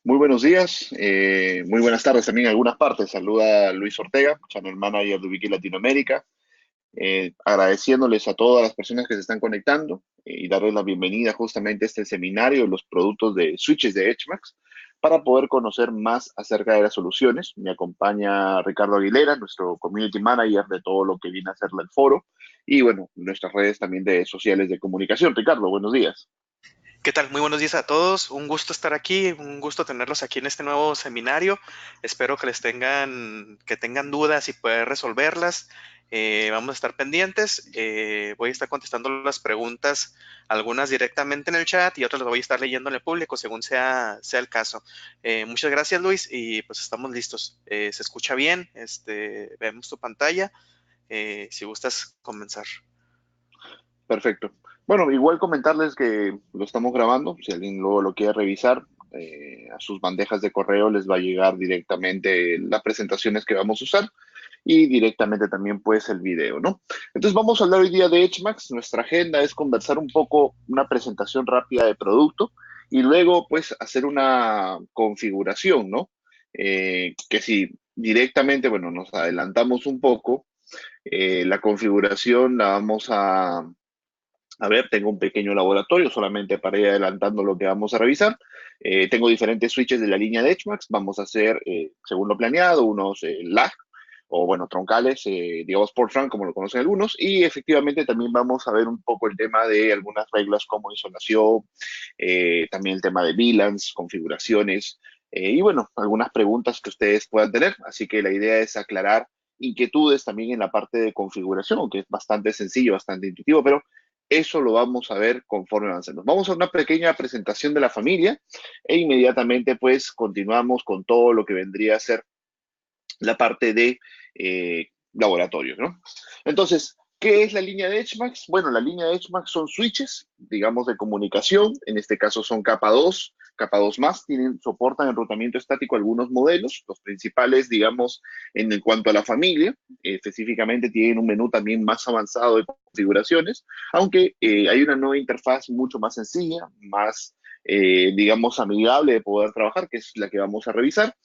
Muy buenos días, muy buenas tardes también en algunas partes. Saluda Luis Ortega, Channel Manager de Ubiquiti Latinoamérica, agradeciéndoles a todas las personas que se están conectando y darles la bienvenida justamente a este seminario de los productos de switches de HMAX para poder conocer más acerca de las soluciones. Me acompaña Ricardo Aguilera, nuestro Community Manager de todo lo que viene a ser el foro y bueno, nuestras redes también de sociales de comunicación. Ricardo, buenos días. ¿Qué tal? Muy buenos días a todos. Un gusto estar aquí, un gusto tenerlos aquí en este nuevo seminario. Espero que tengan dudas y poder resolverlas. Vamos a estar pendientes. Voy a estar contestando las preguntas, algunas directamente en el chat y otras las voy a estar leyendo en el público según sea el caso. Muchas gracias, Luis, y pues estamos listos. Se escucha bien, vemos tu pantalla. Si gustas comenzar. Perfecto. Bueno, igual comentarles que lo estamos grabando, si alguien luego lo quiere revisar, a sus bandejas de correo les va a llegar directamente las presentaciones que vamos a usar y directamente también pues el video, ¿no? Entonces vamos a hablar hoy día de HMAX. Nuestra agenda es conversar un poco, una presentación rápida de producto y luego pues hacer una configuración, ¿no? Que si directamente, bueno, nos adelantamos un poco, la configuración la vamos a ver, tengo un pequeño laboratorio solamente para ir adelantando lo que vamos a revisar. Tengo diferentes switches de la línea de HMAX. Vamos a hacer, según lo planeado, unos lag o, bueno, troncales, digamos, por trunk, como lo conocen algunos. Y efectivamente también vamos a ver un poco el tema de algunas reglas como insolación, también el tema de VLANs, configuraciones y, bueno, algunas preguntas que ustedes puedan tener. Así que la idea es aclarar inquietudes también en la parte de configuración, aunque es bastante sencillo, bastante intuitivo, pero eso lo vamos a ver conforme avancemos. Vamos a una pequeña presentación de la familia e inmediatamente pues continuamos con todo lo que vendría a ser la parte de laboratorio, ¿no? Entonces, ¿qué es la línea de HMAX? Bueno, la línea de HMAX son switches, digamos, de comunicación. En este caso son capa 2 más, soportan enrutamiento estático algunos modelos, los principales, digamos, en cuanto a la familia, específicamente tienen un menú también más avanzado de configuraciones, aunque hay una nueva interfaz mucho más sencilla, más, digamos, amigable de poder trabajar, que es la que vamos a revisar.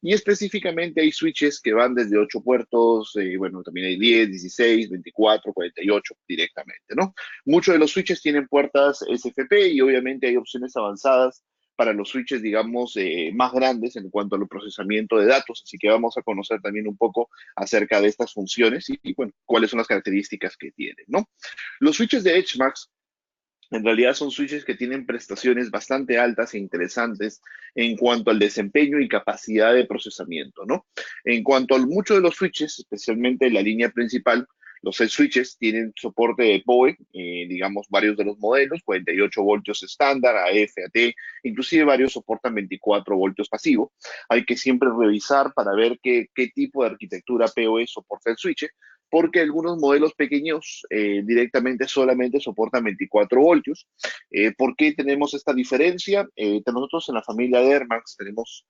Y específicamente hay switches que van desde 8 puertos, bueno, también hay 10, 16, 24, 48 directamente, ¿no? Muchos de los switches tienen puertas SFP y obviamente hay opciones avanzadas para los switches, digamos, más grandes en cuanto al procesamiento de datos, así que vamos a conocer también un poco acerca de estas funciones y bueno, cuáles son las características que tienen, ¿no? Los switches de HMAX en realidad son switches que tienen prestaciones bastante altas e interesantes en cuanto al desempeño y capacidad de procesamiento, ¿no? En cuanto a muchos de los switches, especialmente la línea principal, los switches tienen soporte de PoE, digamos varios de los modelos, 48 voltios estándar, AF, AT, inclusive varios soportan 24 voltios pasivo. Hay que siempre revisar para ver qué tipo de arquitectura PoE soporta el switch, porque algunos modelos pequeños directamente solamente soportan 24 voltios. ¿Por qué tenemos esta diferencia? Nosotros en la familia de Airmax tenemos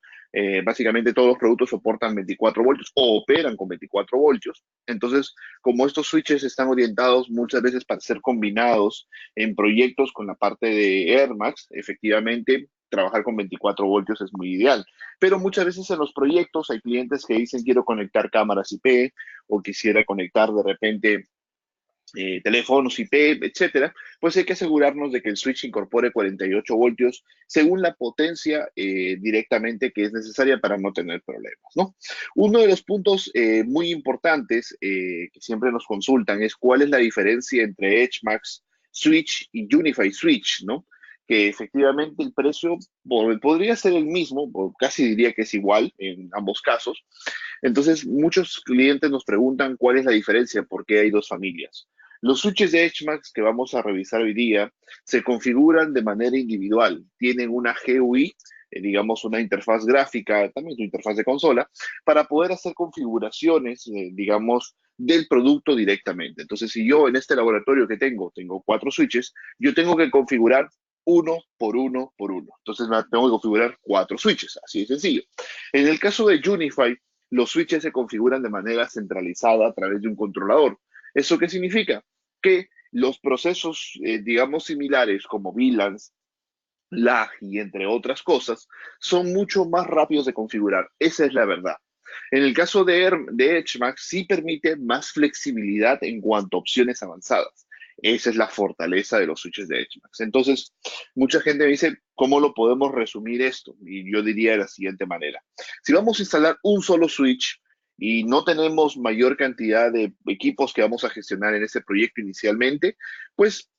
básicamente todos los productos soportan 24 voltios o operan con 24 voltios. Entonces, como estos switches están orientados muchas veces para ser combinados en proyectos con la parte de Airmax, efectivamente trabajar con 24 voltios es muy ideal. Pero muchas veces en los proyectos hay clientes que dicen quiero conectar cámaras IP o quisiera conectar de repente teléfonos IP, etcétera, pues hay que asegurarnos de que el switch incorpore 48 voltios según la potencia directamente que es necesaria para no tener problemas, ¿no? Uno de los puntos muy importantes que siempre nos consultan es cuál es la diferencia entre HMAX Switch y Unify Switch, ¿no? Que efectivamente el precio podría ser el mismo, o casi diría que es igual en ambos casos. Entonces, muchos clientes nos preguntan cuál es la diferencia, por qué hay dos familias. Los switches de HMAX que vamos a revisar hoy día se configuran de manera individual. Tienen una GUI, digamos una interfaz gráfica, también su interfaz de consola, para poder hacer configuraciones, digamos, del producto directamente. Entonces, si yo en este laboratorio que tengo 4 switches, yo tengo que configurar uno por uno por uno. Entonces, tengo que configurar 4 switches, así de sencillo. En el caso de Unify, los switches se configuran de manera centralizada a través de un controlador. ¿Eso qué significa? Que los procesos, digamos, similares como VLANs, lag y entre otras cosas, son mucho más rápidos de configurar. Esa es la verdad. En el caso de EdgeMax, sí permite más flexibilidad en cuanto a opciones avanzadas. Esa es la fortaleza de los switches de EdgeMax. Entonces, mucha gente me dice, ¿cómo lo podemos resumir esto? Y yo diría de la siguiente manera. Si vamos a instalar un solo switch y no tenemos mayor cantidad de equipos que vamos a gestionar en ese proyecto inicialmente, pues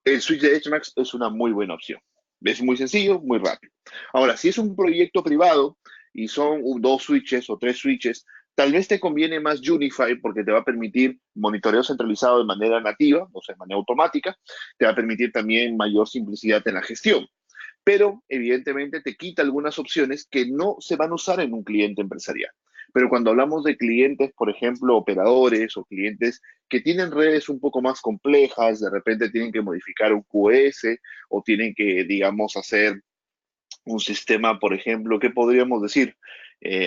el switch de HMAX es una muy buena opción. Es muy sencillo, muy rápido. Ahora, si es un proyecto privado y son dos switches o tres switches, tal vez te conviene más Unify porque te va a permitir monitoreo centralizado de manera nativa, o sea, de manera automática. Te va a permitir también mayor simplicidad en la gestión, pero evidentemente te quita algunas opciones que no se van a usar en un cliente empresarial. Pero cuando hablamos de clientes, por ejemplo, operadores o clientes que tienen redes un poco más complejas, de repente tienen que modificar un QoS o tienen que, digamos, hacer un sistema, por ejemplo, ¿qué podríamos decir?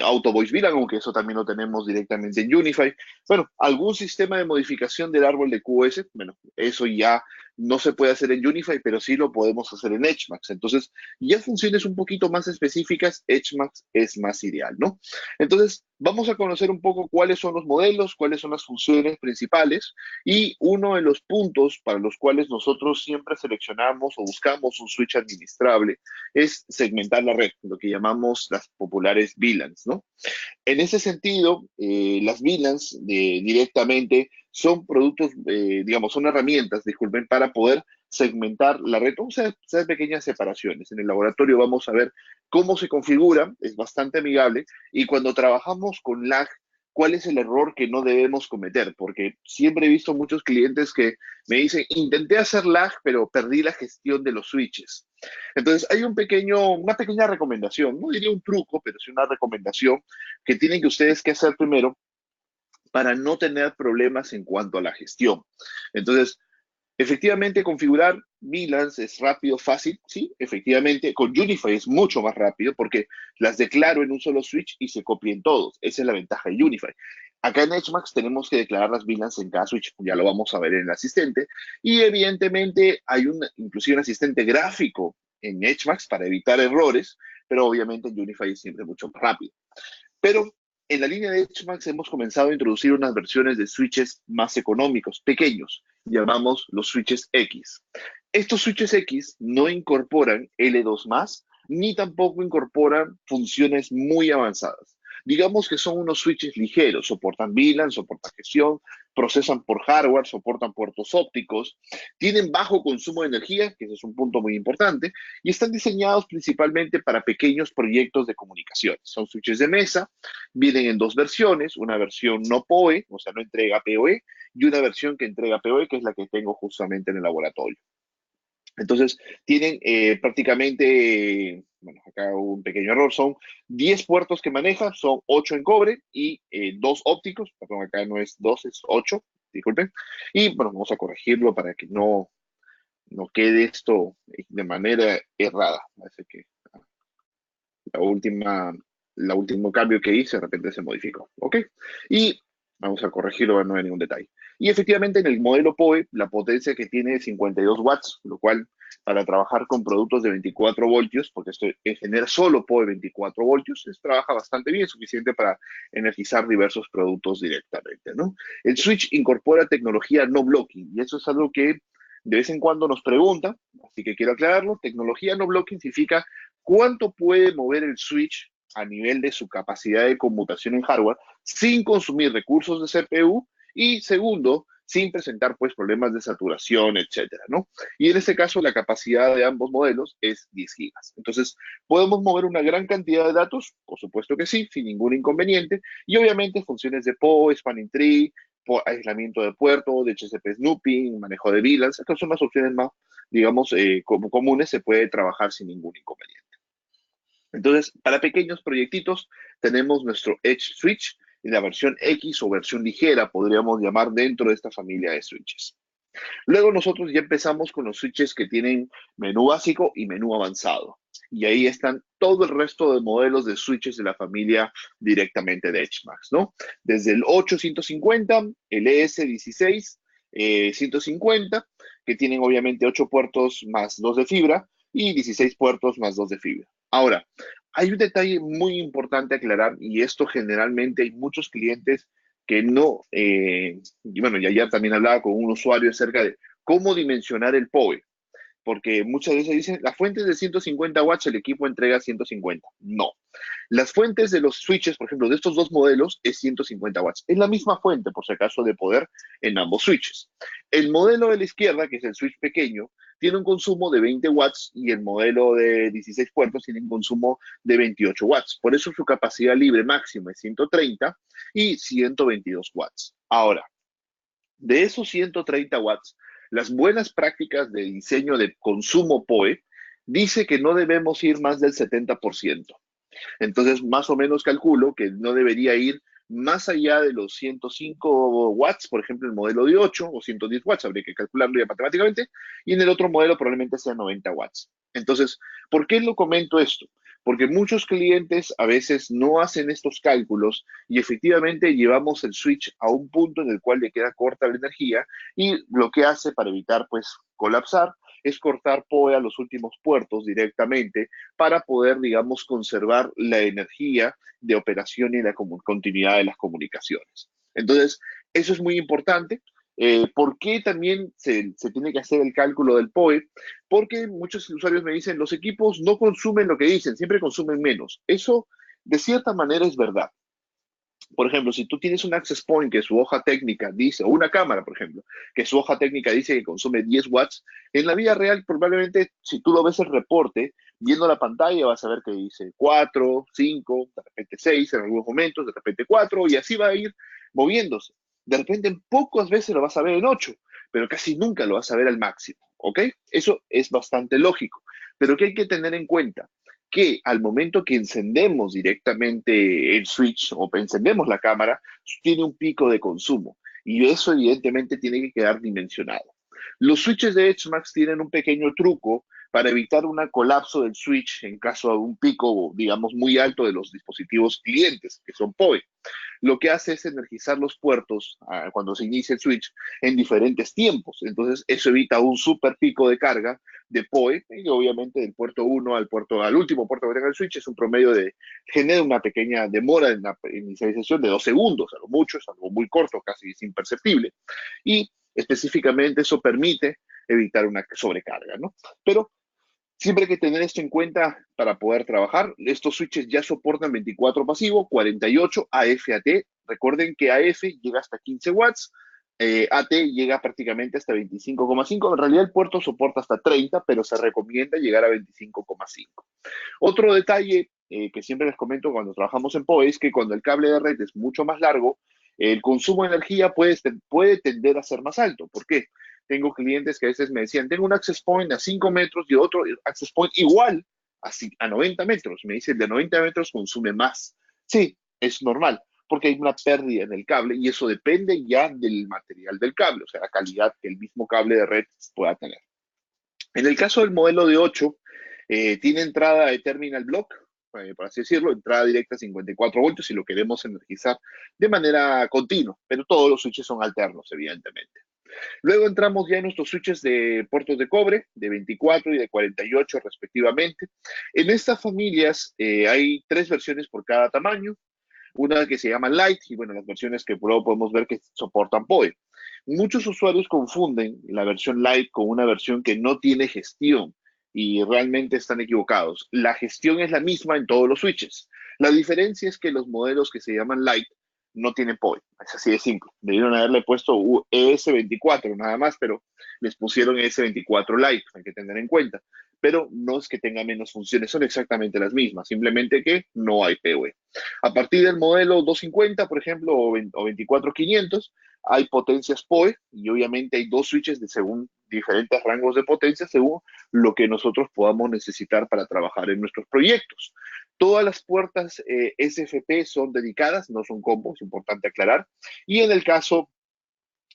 Auto Voice VLAN, aunque eso también lo tenemos directamente en Unify. Bueno, algún sistema de modificación del árbol de QoS, bueno, eso ya no se puede hacer en Unify, pero sí lo podemos hacer en EdgeMax. Entonces, ya funciones un poquito más específicas, EdgeMax es más ideal, ¿no? Entonces, vamos a conocer un poco cuáles son los modelos, cuáles son las funciones principales y uno de los puntos para los cuales nosotros siempre seleccionamos o buscamos un switch administrable es segmentar la red, lo que llamamos las populares VLANs, ¿no? En ese sentido, las VLANs directamente son productos, digamos, son herramientas, disculpen, para poder segmentar la red, o sea, hacer pequeñas separaciones. En el laboratorio vamos a ver cómo se configura, es bastante amigable, y cuando trabajamos con lag, ¿cuál es el error que no debemos cometer? Porque siempre he visto muchos clientes que me dicen, intenté hacer lag, pero perdí la gestión de los switches. Entonces, hay una pequeña recomendación, no diría un truco, pero sí una recomendación que tienen que ustedes que hacer primero para no tener problemas en cuanto a la gestión. Entonces, efectivamente, configurar VLANs es rápido, fácil, sí, efectivamente. Con Unify es mucho más rápido porque las declaro en un solo switch y se copien todos. Esa es la ventaja de Unify. Acá en HMAX tenemos que declarar las VLANs en cada switch, ya lo vamos a ver en el asistente. Y evidentemente hay inclusive un asistente gráfico en HMAX para evitar errores, pero obviamente en Unify es siempre mucho más rápido. Pero en la línea de HMAX hemos comenzado a introducir unas versiones de switches más económicos, pequeños, llamamos los switches X. Estos switches X no incorporan L2+, ni tampoco incorporan funciones muy avanzadas. Digamos que son unos switches ligeros, soportan VLAN, soportan gestión, procesan por hardware, soportan puertos ópticos, tienen bajo consumo de energía, que ese es un punto muy importante, y están diseñados principalmente para pequeños proyectos de comunicación. Son switches de mesa, vienen en dos versiones, una versión no PoE, o sea, no entrega PoE, y una versión que entrega PoE, que es la que tengo justamente en el laboratorio. Entonces, tienen prácticamente, bueno, acá un pequeño error, son 10 puertos que maneja, son 8 en cobre y 2 ópticos, perdón, acá no es 2, es 8, disculpen. Y bueno, vamos a corregirlo para que no quede esto de manera errada. Así que la última, la último cambio que hice de repente se modificó. ¿Ok? Y vamos a corregirlo, no hay ningún detalle. Y efectivamente en el modelo PoE, la potencia que tiene es 52 watts, lo cual para trabajar con productos de 24 voltios, porque esto genera solo PoE 24 voltios, trabaja bastante bien, suficiente para energizar diversos productos directamente, ¿no? El switch incorpora tecnología no blocking, y eso es algo que de vez en cuando nos preguntan, así que quiero aclararlo. Tecnología no blocking significa cuánto puede mover el switch a nivel de su capacidad de conmutación en hardware sin consumir recursos de CPU y segundo, sin presentar pues problemas de saturación, etcétera, ¿no? Y en este caso la capacidad de ambos modelos es 10 gigas. Entonces, ¿podemos mover una gran cantidad de datos? Por supuesto que sí, sin ningún inconveniente. Y obviamente funciones de PoE, Spanning Tree, aislamiento de puerto, de HCP snooping, manejo de VLANs, estas son las opciones más, digamos, como comunes, se puede trabajar sin ningún inconveniente. Entonces, para pequeños proyectitos, tenemos nuestro Edge Switch en la versión X o versión ligera, podríamos llamar dentro de esta familia de switches. Luego nosotros ya empezamos con los switches que tienen menú básico y menú avanzado. Y ahí están todo el resto de modelos de switches de la familia directamente de HMAX, ¿no? Desde el 8150, el ES16, 150, que tienen obviamente 8 puertos más 2 de fibra, y 16 puertos más 2 de fibra. Ahora, hay un detalle muy importante a aclarar y esto generalmente hay muchos clientes que no, y bueno, y ayer también hablaba con un usuario acerca de cómo dimensionar el PoE, porque muchas veces dicen, la fuente es de 150 watts, el equipo entrega 150. No, las fuentes de los switches, por ejemplo, de estos dos modelos es 150 watts. Es la misma fuente, por si acaso, de poder en ambos switches. El modelo de la izquierda, que es el switch pequeño, tiene un consumo de 20 watts y el modelo de 16 puertos tiene un consumo de 28 watts. Por eso su capacidad libre máxima es 130 y 122 watts. Ahora, de esos 130 watts, las buenas prácticas de diseño de consumo PoE dice que no debemos ir más del 70%. Entonces, más o menos calculo que no debería ir más allá de los 105 watts, por ejemplo, el modelo de 8 o 110 watts, habría que calcularlo ya matemáticamente, y en el otro modelo probablemente sea 90 watts. Entonces, ¿por qué lo comento esto? Porque muchos clientes a veces no hacen estos cálculos y efectivamente llevamos el switch a un punto en el cual le queda corta la energía y lo que hace para evitar pues colapsar es cortar PoE a los últimos puertos directamente para poder, digamos, conservar la energía de operación y la continuidad de las comunicaciones. Entonces, eso es muy importante. ¿Por qué también se tiene que hacer el cálculo del PoE? Porque muchos usuarios me dicen, los equipos no consumen lo que dicen, siempre consumen menos. Eso, de cierta manera, es verdad. Por ejemplo, si tú tienes un access point que su hoja técnica dice, o una cámara, por ejemplo, que su hoja técnica dice que consume 10 watts, en la vida real probablemente si tú lo ves el reporte, viendo la pantalla vas a ver que dice 4, 5, de repente 6 en algunos momentos, de repente 4 y así va a ir moviéndose. De repente en pocas veces lo vas a ver en 8, pero casi nunca lo vas a ver al máximo, ¿ok? Eso es bastante lógico, pero ¿qué hay que tener en cuenta? Que al momento que encendemos directamente el switch o encendemos la cámara, tiene un pico de consumo y eso evidentemente tiene que quedar dimensionado. Los switches de HMAX tienen un pequeño truco para evitar un colapso del switch en caso de un pico, digamos, muy alto de los dispositivos clientes, que son PoE. Lo que hace es energizar los puertos cuando se inicia el switch en diferentes tiempos. Entonces, eso evita un super pico de carga de PoE y obviamente del puerto 1 al último puerto que tenga el switch es un promedio genera una pequeña demora en la inicialización de 2 segundos, a lo mucho, es algo muy corto, casi es imperceptible. Y específicamente eso permite evitar una sobrecarga, ¿no? Pero siempre hay que tener esto en cuenta para poder trabajar. Estos switches ya soportan 24 pasivo, 48 AF-AT. Recuerden que AF llega hasta 15 watts, AT llega prácticamente hasta 25,5. En realidad el puerto soporta hasta 30, pero se recomienda llegar a 25,5. Otro detalle que siempre les comento cuando trabajamos en PoE es que cuando el cable de red es mucho más largo, el consumo de energía puede tender a ser más alto. ¿Por qué? Tengo clientes que a veces me decían, tengo un access point a 5 metros y otro access point igual a 90 metros. Me dicen, de 90 metros consume más. Sí, es normal, porque hay una pérdida en el cable y eso depende ya del material del cable, o sea, la calidad que el mismo cable de red pueda tener. En el caso del modelo de 8, tiene entrada de terminal block, por así decirlo, entrada directa a 54 voltios si lo queremos energizar de manera continua, pero todos los switches son alternos, evidentemente. Luego entramos ya en nuestros switches de puertos de cobre, de 24 y de 48 respectivamente. En estas familias hay 3 versiones por cada tamaño, una que se llama Lite y bueno, las versiones que luego podemos ver que soportan PoE. Muchos usuarios confunden la versión Lite con una versión que no tiene gestión y realmente están equivocados. La gestión es la misma en todos los switches. La diferencia es que los modelos que se llaman Lite no tienen PoE. Es así de simple. Debieron haberle puesto ES24 nada más, pero les pusieron ES24 Lite, hay que tener en cuenta. Pero no es que tenga menos funciones, son exactamente las mismas, simplemente que no hay PoE. A partir del modelo 250, por ejemplo, o 24500, hay potencias PoE y obviamente hay 2 switches según diferentes rangos de potencia, según lo que nosotros podamos necesitar para trabajar en nuestros proyectos. Todas las puertas SFP son dedicadas, no son combos, es importante aclarar. Y en el caso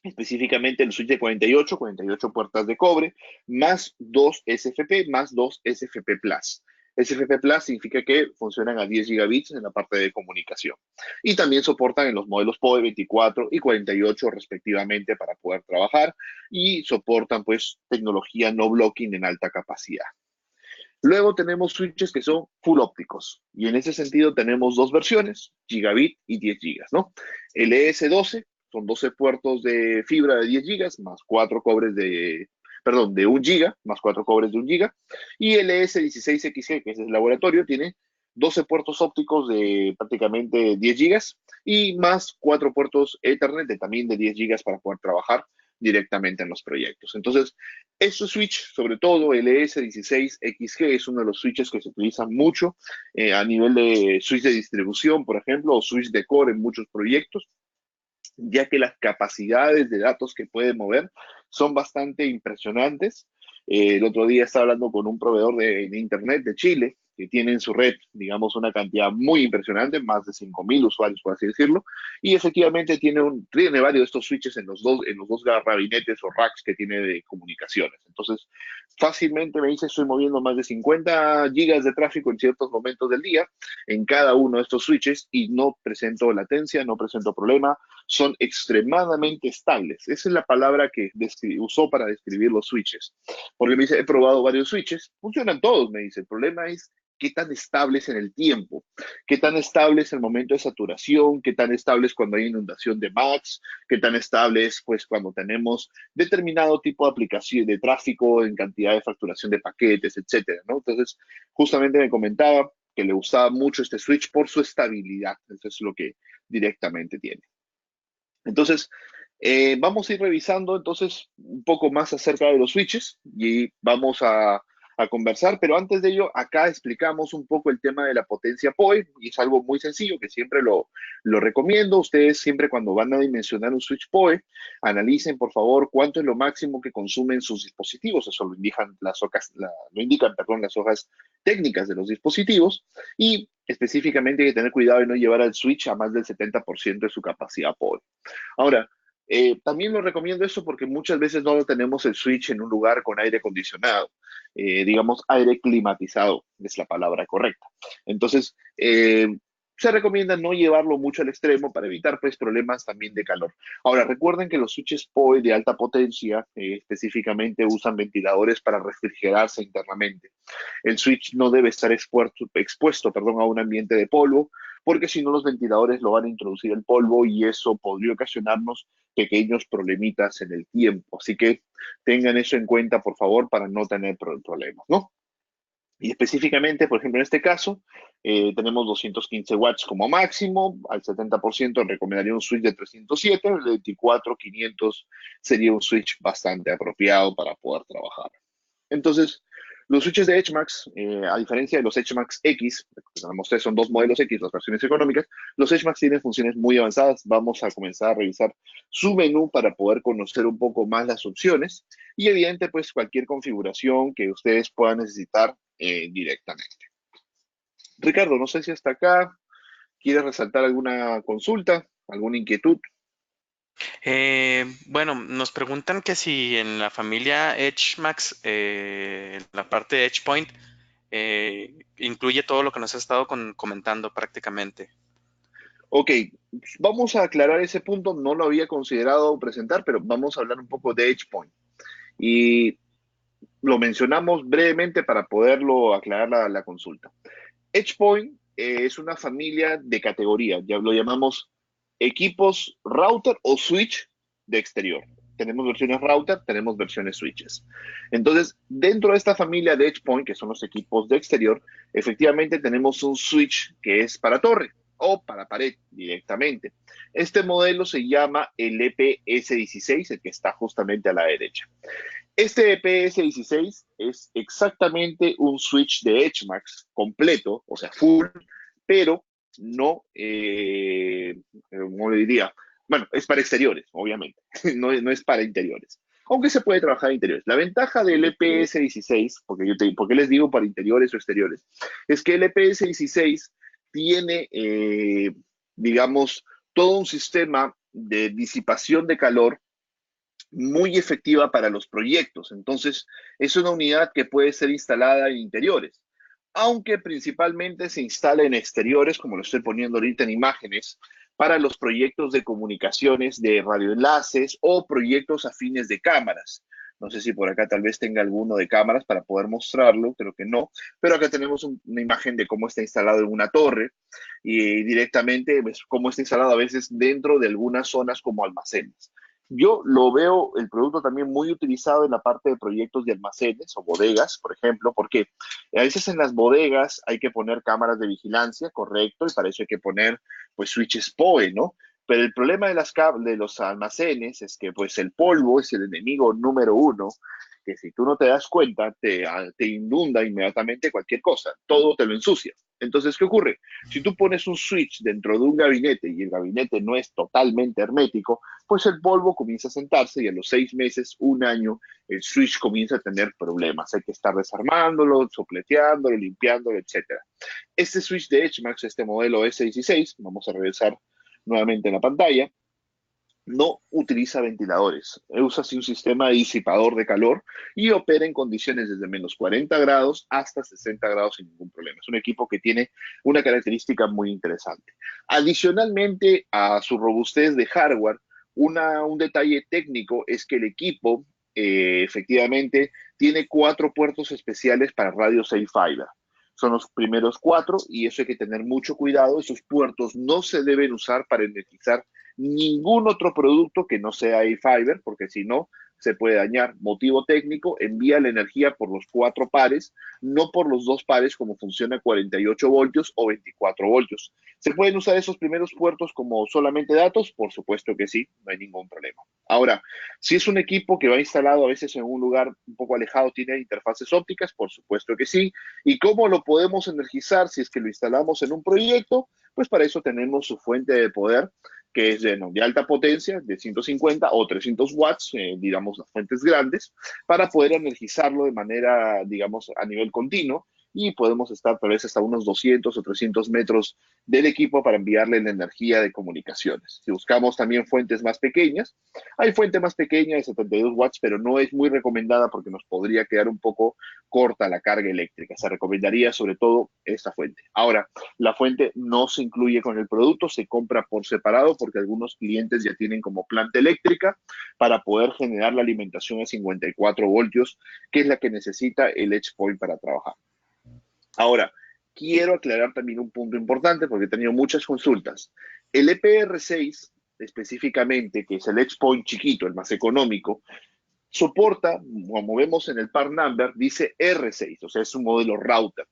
específicamente el switch de 48 puertas de cobre, más 2 SFP, más 2 SFP Plus. SFP Plus significa que funcionan a 10 gigabits en la parte de comunicación. Y también soportan en los modelos PoE 24 y 48 respectivamente para poder trabajar y soportan pues tecnología no blocking en alta capacidad. Luego tenemos switches que son full ópticos y en ese sentido tenemos dos versiones, gigabit y 10 gigas, ¿no? El ES12 son 12 puertos de fibra de 10 gigas más 4 cobres de, perdón, de 1 giga más 4 cobres de 1 giga. Y el ES16XG, que es el laboratorio, tiene 12 puertos ópticos de prácticamente 10 gigas y más 4 puertos Ethernet de también de 10 gigas para poder trabajar directamente en los proyectos. Entonces, este switch, sobre todo el ES16XG, es uno de los switches que se utilizan mucho a nivel de switch de distribución, por ejemplo, o switch de core en muchos proyectos, ya que las capacidades de datos que puede mover son bastante impresionantes. El otro día estaba hablando con un proveedor de Internet de Chile que tiene en su red, digamos, una cantidad muy impresionante, más de 5.000 usuarios, por así decirlo, y efectivamente tiene varios de estos switches en los dos gabinetes o racks que tiene de comunicaciones. Entonces, fácilmente me dice, estoy moviendo más de 50 gigas de tráfico en ciertos momentos del día en cada uno de estos switches y no presento latencia, no presento problema, son extremadamente estables. Esa es la palabra que usó para describir los switches. Porque me dice, he probado varios switches, funcionan todos, me dice. El problema es qué tan estables en el tiempo, qué tan estables en el momento de saturación, qué tan estables cuando hay inundación de max, qué tan estables pues cuando tenemos determinado tipo de aplicación de tráfico en cantidad de facturación de paquetes, etcétera, ¿no? Entonces, justamente me comentaba que le gustaba mucho este switch por su estabilidad. Eso es lo que directamente tiene. Entonces, vamos a ir revisando entonces un poco más acerca de los switches y vamos a conversar, pero antes de ello, acá explicamos un poco el tema de la potencia PoE y es algo muy sencillo que siempre lo recomiendo. Ustedes siempre cuando van a dimensionar un switch PoE, analicen por favor cuánto es lo máximo que consumen sus dispositivos. Eso lo indican lo indican, perdón, las hojas técnicas de los dispositivos y específicamente hay que tener cuidado de no llevar al switch a más del 70% de su capacidad PoE. Ahora, también lo recomiendo eso porque muchas veces no lo tenemos el switch en un lugar con aire acondicionado, digamos aire climatizado, es la palabra correcta. Entonces, se recomienda no llevarlo mucho al extremo para evitar pues problemas también de calor. Ahora, recuerden que los switches PoE de alta potencia específicamente usan ventiladores para refrigerarse internamente. El switch no debe estar expuesto, perdón, a un ambiente de polvo, porque si no los ventiladores lo van a introducir el polvo y eso podría ocasionarnos pequeños problemitas en el tiempo. Así que tengan eso en cuenta, por favor, para no tener problemas, ¿no? Y específicamente, por ejemplo, en este caso, tenemos 215 watts como máximo, al 70% recomendaría un switch de 307, el de 24, 500 sería un switch bastante apropiado para poder trabajar. Entonces, los switches de HMAX, a diferencia de los HMAX X, que mostré son dos modelos X, las versiones económicas, los HMAX tienen funciones muy avanzadas. Vamos a comenzar a revisar su menú para poder conocer un poco más las opciones y, evidente, pues cualquier configuración que ustedes puedan necesitar directamente. Ricardo, no sé si hasta acá quieres resaltar alguna consulta, alguna inquietud. Bueno, nos preguntan que si en la familia EdgeMax, la parte de EdgePoint, incluye todo lo que nos ha estado comentando prácticamente. Ok, vamos a aclarar ese punto, no lo había considerado presentar, pero vamos a hablar un poco de EdgePoint. Y lo mencionamos brevemente para poderlo aclarar la consulta. EdgePoint es una familia de categoría, ya lo llamamos equipos router o switch de exterior. Tenemos versiones router, tenemos versiones switches. Entonces, dentro de esta familia de EdgePoint, que son los equipos de exterior, efectivamente tenemos un switch que es para torre o para pared directamente. Este modelo se llama el EPS16, el que está justamente a la derecha. Este EPS16 es exactamente un switch de HMAX completo, o sea, full, pero no, ¿cómo le diría? Bueno, es para exteriores, obviamente, no es para interiores. Aunque se puede trabajar en interiores. La ventaja del EPS16, porque les digo para interiores o exteriores, es que el EPS16 tiene, digamos, todo un sistema de disipación de calor muy efectiva para los proyectos. Entonces, es una unidad que puede ser instalada en interiores, aunque principalmente se instala en exteriores, como lo estoy poniendo ahorita en imágenes, para los proyectos de comunicaciones de radioenlaces o proyectos afines de cámaras. No sé si por acá tal vez tenga alguno de cámaras para poder mostrarlo, creo que no, pero acá tenemos una imagen de cómo está instalado en una torre y directamente pues, cómo está instalado a veces dentro de algunas zonas como almacenes. Yo lo veo el producto también muy utilizado en la parte de proyectos de almacenes o bodegas, por ejemplo, porque a veces en las bodegas hay que poner cámaras de vigilancia, correcto, y para eso hay que poner pues switches PoE, ¿no? Pero el problema de, de los almacenes es que pues el polvo es el enemigo número uno, que si tú no te das cuenta te inunda inmediatamente cualquier cosa, todo te lo ensucia. Entonces, ¿qué ocurre? Si tú pones un switch dentro de un gabinete y el gabinete no es totalmente hermético, pues el polvo comienza a sentarse y a los 6 meses, un año, el switch comienza a tener problemas. Hay que estar desarmándolo, sopleteándolo, limpiándolo, etcétera. Este switch de HMAX, este modelo S16, vamos a regresar nuevamente en la pantalla, no utiliza ventiladores, usa así un sistema de disipador de calor y opera en condiciones desde menos 40 grados hasta 60 grados sin ningún problema. Es un equipo que tiene una característica muy interesante. Adicionalmente a su robustez de hardware, un detalle técnico es que el equipo efectivamente tiene 4 puertos especiales para radio safe fiber. Son los primeros 4 y eso hay que tener mucho cuidado. Esos puertos no se deben usar para energizar ningún otro producto que no sea A-Fiber, porque si no, se puede dañar. Motivo técnico, envía la energía por los 4 pares, no por los 2 pares como funciona 48 voltios o 24 voltios. ¿Se pueden usar esos primeros puertos como solamente datos? Por supuesto que sí, no hay ningún problema. Ahora, si es un equipo que va instalado a veces en un lugar un poco alejado, tiene interfaces ópticas, por supuesto que sí. ¿Y cómo lo podemos energizar si es que lo instalamos en un proyecto? Pues para eso tenemos su fuente de poder que es de alta potencia, de 150 o 300 watts, digamos, las fuentes grandes, para poder energizarlo de manera, digamos, a nivel continuo y podemos estar tal vez hasta unos 200 o 300 metros del equipo para enviarle la energía de comunicaciones. Si buscamos también fuentes más pequeñas, hay fuente más pequeña de 72 watts, pero no es muy recomendada porque nos podría quedar un poco corta la carga eléctrica. Se recomendaría sobre todo esta fuente. Ahora, la fuente no se incluye con el producto, se compra por separado porque algunos clientes ya tienen como planta eléctrica para poder generar la alimentación a 54 voltios, que es la que necesita el Edge Point para trabajar. Ahora, quiero aclarar también un punto importante porque he tenido muchas consultas. El EPR6 específicamente, que es el Edge Point chiquito, el más económico, soporta, como vemos en el part number, dice R6, o sea, es un modelo router.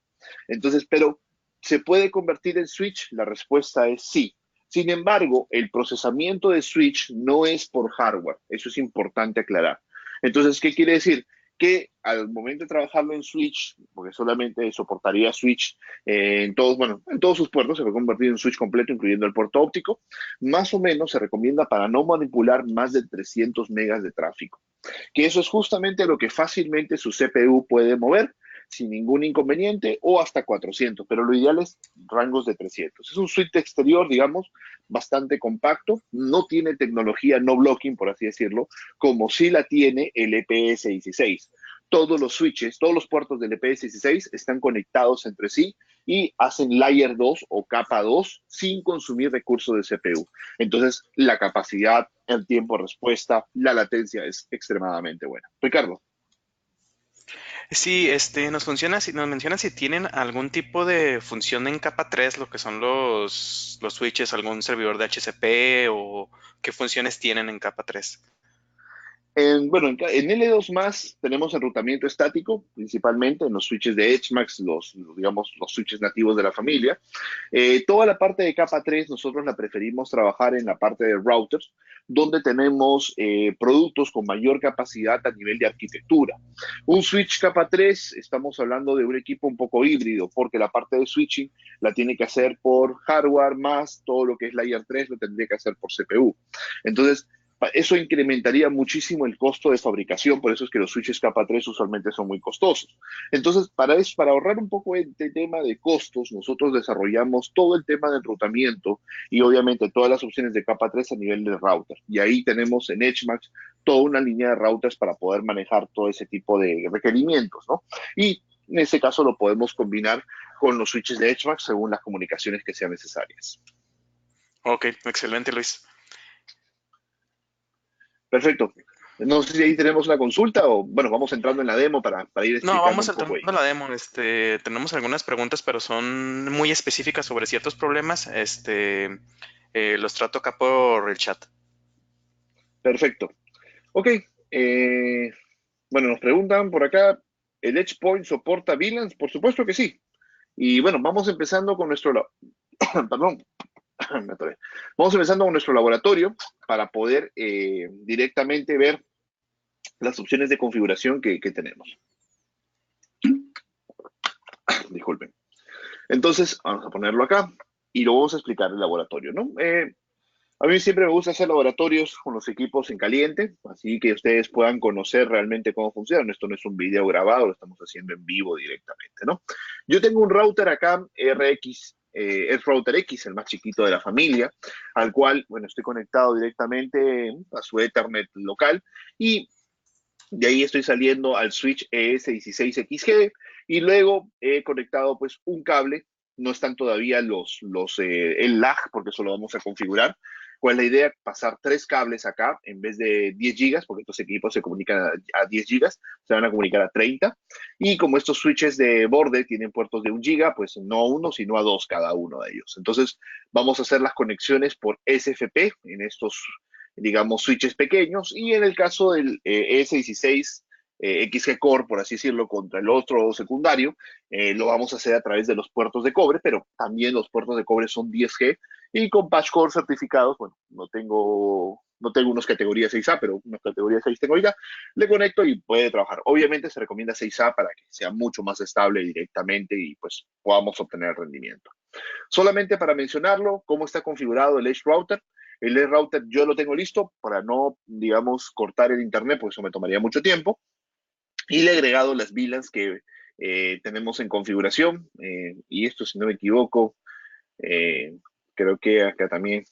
Entonces, pero ¿se puede convertir en switch? La respuesta es sí. Sin embargo, el procesamiento de switch no es por hardware. Eso es importante aclarar. Entonces, ¿qué quiere decir? Que al momento de trabajarlo en switch, porque solamente soportaría switch en todos, bueno, en todos sus puertos, se va a convertir en switch completo, incluyendo el puerto óptico, más o menos se recomienda para no manipular más de 300 megas de tráfico, que eso es justamente lo que fácilmente su CPU puede mover sin ningún inconveniente o hasta 400, pero lo ideal es rangos de 300. Es un switch exterior, digamos, bastante compacto, no tiene tecnología no blocking, por así decirlo, como sí la tiene el EPS 16. Todos los switches, todos los puertos del EPS 16 están conectados entre sí y hacen layer 2 o capa 2 sin consumir recursos de CPU. Entonces, la capacidad, el tiempo de respuesta, la latencia es extremadamente buena. Ricardo. Sí, nos menciona si tienen algún tipo de función en capa 3, lo que son los switches, algún servidor de HCP o qué funciones tienen en capa 3. Bueno, en L2 más tenemos enrutamiento estático, principalmente en los switches de HMAX, digamos, los switches nativos de la familia. Toda la parte de capa 3 nosotros la preferimos trabajar en la parte de routers, donde tenemos productos con mayor capacidad a nivel de arquitectura. Un switch capa 3, estamos hablando de un equipo un poco híbrido, porque la parte de switching la tiene que hacer por hardware, más todo lo que es layer 3 lo tendría que hacer por CPU. Entonces, eso incrementaría muchísimo el costo de fabricación, por eso es que los switches capa 3 usualmente son muy costosos. Entonces, para eso, para ahorrar un poco este tema de costos, nosotros desarrollamos todo el tema de enrutamiento y obviamente todas las opciones de capa 3 a nivel de router. Y ahí tenemos en HMAX toda una línea de routers para poder manejar todo ese tipo de requerimientos, ¿no? Y en ese caso lo podemos combinar con los switches de HMAX según las comunicaciones que sean necesarias. Ok, excelente, Luis. Perfecto. No sé si ahí tenemos una consulta o, bueno, vamos entrando en la demo para ir No, explicando vamos un poco entrando ahí. a la demo. Tenemos algunas preguntas, pero son muy específicas sobre ciertos problemas. Los trato acá por el chat. Perfecto. Ok. eh, bueno, nos preguntan por acá, ¿el Edge Point soporta VLANs? Por supuesto que sí. Y bueno, vamos empezando con nuestro, perdón, me atoré. Vamos empezando con nuestro laboratorio para poder directamente ver las opciones de configuración que tenemos. Disculpen. Entonces, vamos a ponerlo acá y lo vamos a explicar el laboratorio, ¿no? A mí siempre me gusta hacer laboratorios con los equipos en caliente, así que ustedes puedan conocer realmente cómo funcionan. Esto no es un video grabado, lo estamos haciendo en vivo directamente, ¿no? Yo tengo un router acá, RX, es router X, el más chiquito de la familia, al cual, bueno, estoy conectado directamente a su Ethernet local y de ahí estoy saliendo al switch ES16XG y luego he conectado pues un cable. No están todavía el lag porque eso lo vamos a configurar. ¿Cuál es la idea? Pasar tres cables acá en vez de 10 gigas, porque estos equipos se comunican a 10 gigas, se van a comunicar a 30. Y como estos switches de borde tienen puertos de 1 giga, pues no uno, sino a dos cada uno de ellos. Entonces vamos a hacer las conexiones por SFP en estos digamos, switches pequeños, y en el caso del ES16 XG Core, por así decirlo, contra el otro secundario, lo vamos a hacer a través de los puertos de cobre, pero también los puertos de cobre son 10G, y con patch core certificados, bueno, no tengo unos categorías 6A, pero unas categorías 6 tengo ya, le conecto y puede trabajar. Obviamente se recomienda 6A para que sea mucho más estable directamente y pues podamos obtener rendimiento. Solamente para mencionarlo, cómo está configurado el Edge Router. El Edge Router yo lo tengo listo para no, digamos, cortar el internet, porque eso me tomaría mucho tiempo. Y le he agregado las VLANs que tenemos en configuración. Y esto, si no me equivoco, eh, creo que acá también,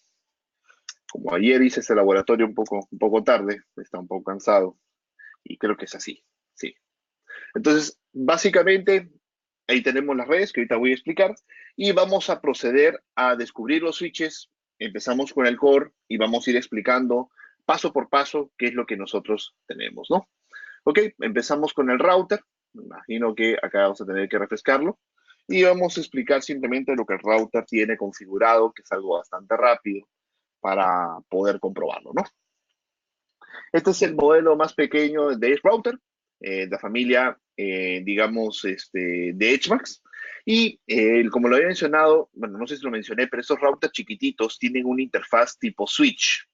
como ayer hice este laboratorio un poco tarde, está un poco cansado. Y creo que es así, sí. Entonces, básicamente, ahí tenemos las redes que ahorita voy a explicar y vamos a proceder a descubrir los switches. Empezamos con el core y vamos a ir explicando paso por paso qué es lo que nosotros tenemos, ¿no? Ok, empezamos con el router. Me imagino que acá vamos a tener que refrescarlo. Y vamos a explicar simplemente lo que el router tiene configurado, que es algo bastante rápido para poder comprobarlo, ¿no? Este es el modelo más pequeño de Edge Router, la familia, digamos, de EdgeMax. Y como lo había mencionado, bueno, no sé si lo mencioné, pero estos routers chiquititos tienen una interfaz tipo switch.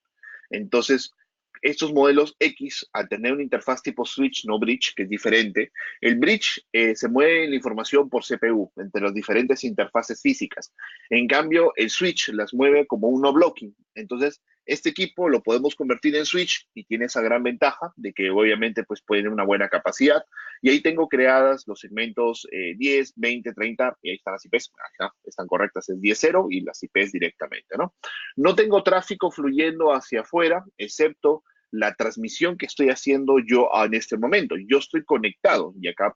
Entonces, estos modelos X, al tener una interfaz tipo switch, no bridge, que es diferente, el bridge se mueve la información por CPU entre las diferentes interfaces físicas. En cambio, el switch las mueve como un no blocking. Entonces, este equipo lo podemos convertir en switch y tiene esa gran ventaja de que obviamente pues puede tener una buena capacidad. Y ahí tengo creadas los segmentos 10, 20, 30 y ahí están las IPs. Acá están correctas, es 10.0 y las IPs directamente, ¿no? No tengo tráfico fluyendo hacia afuera, excepto la transmisión que estoy haciendo yo en este momento. Yo estoy conectado y acá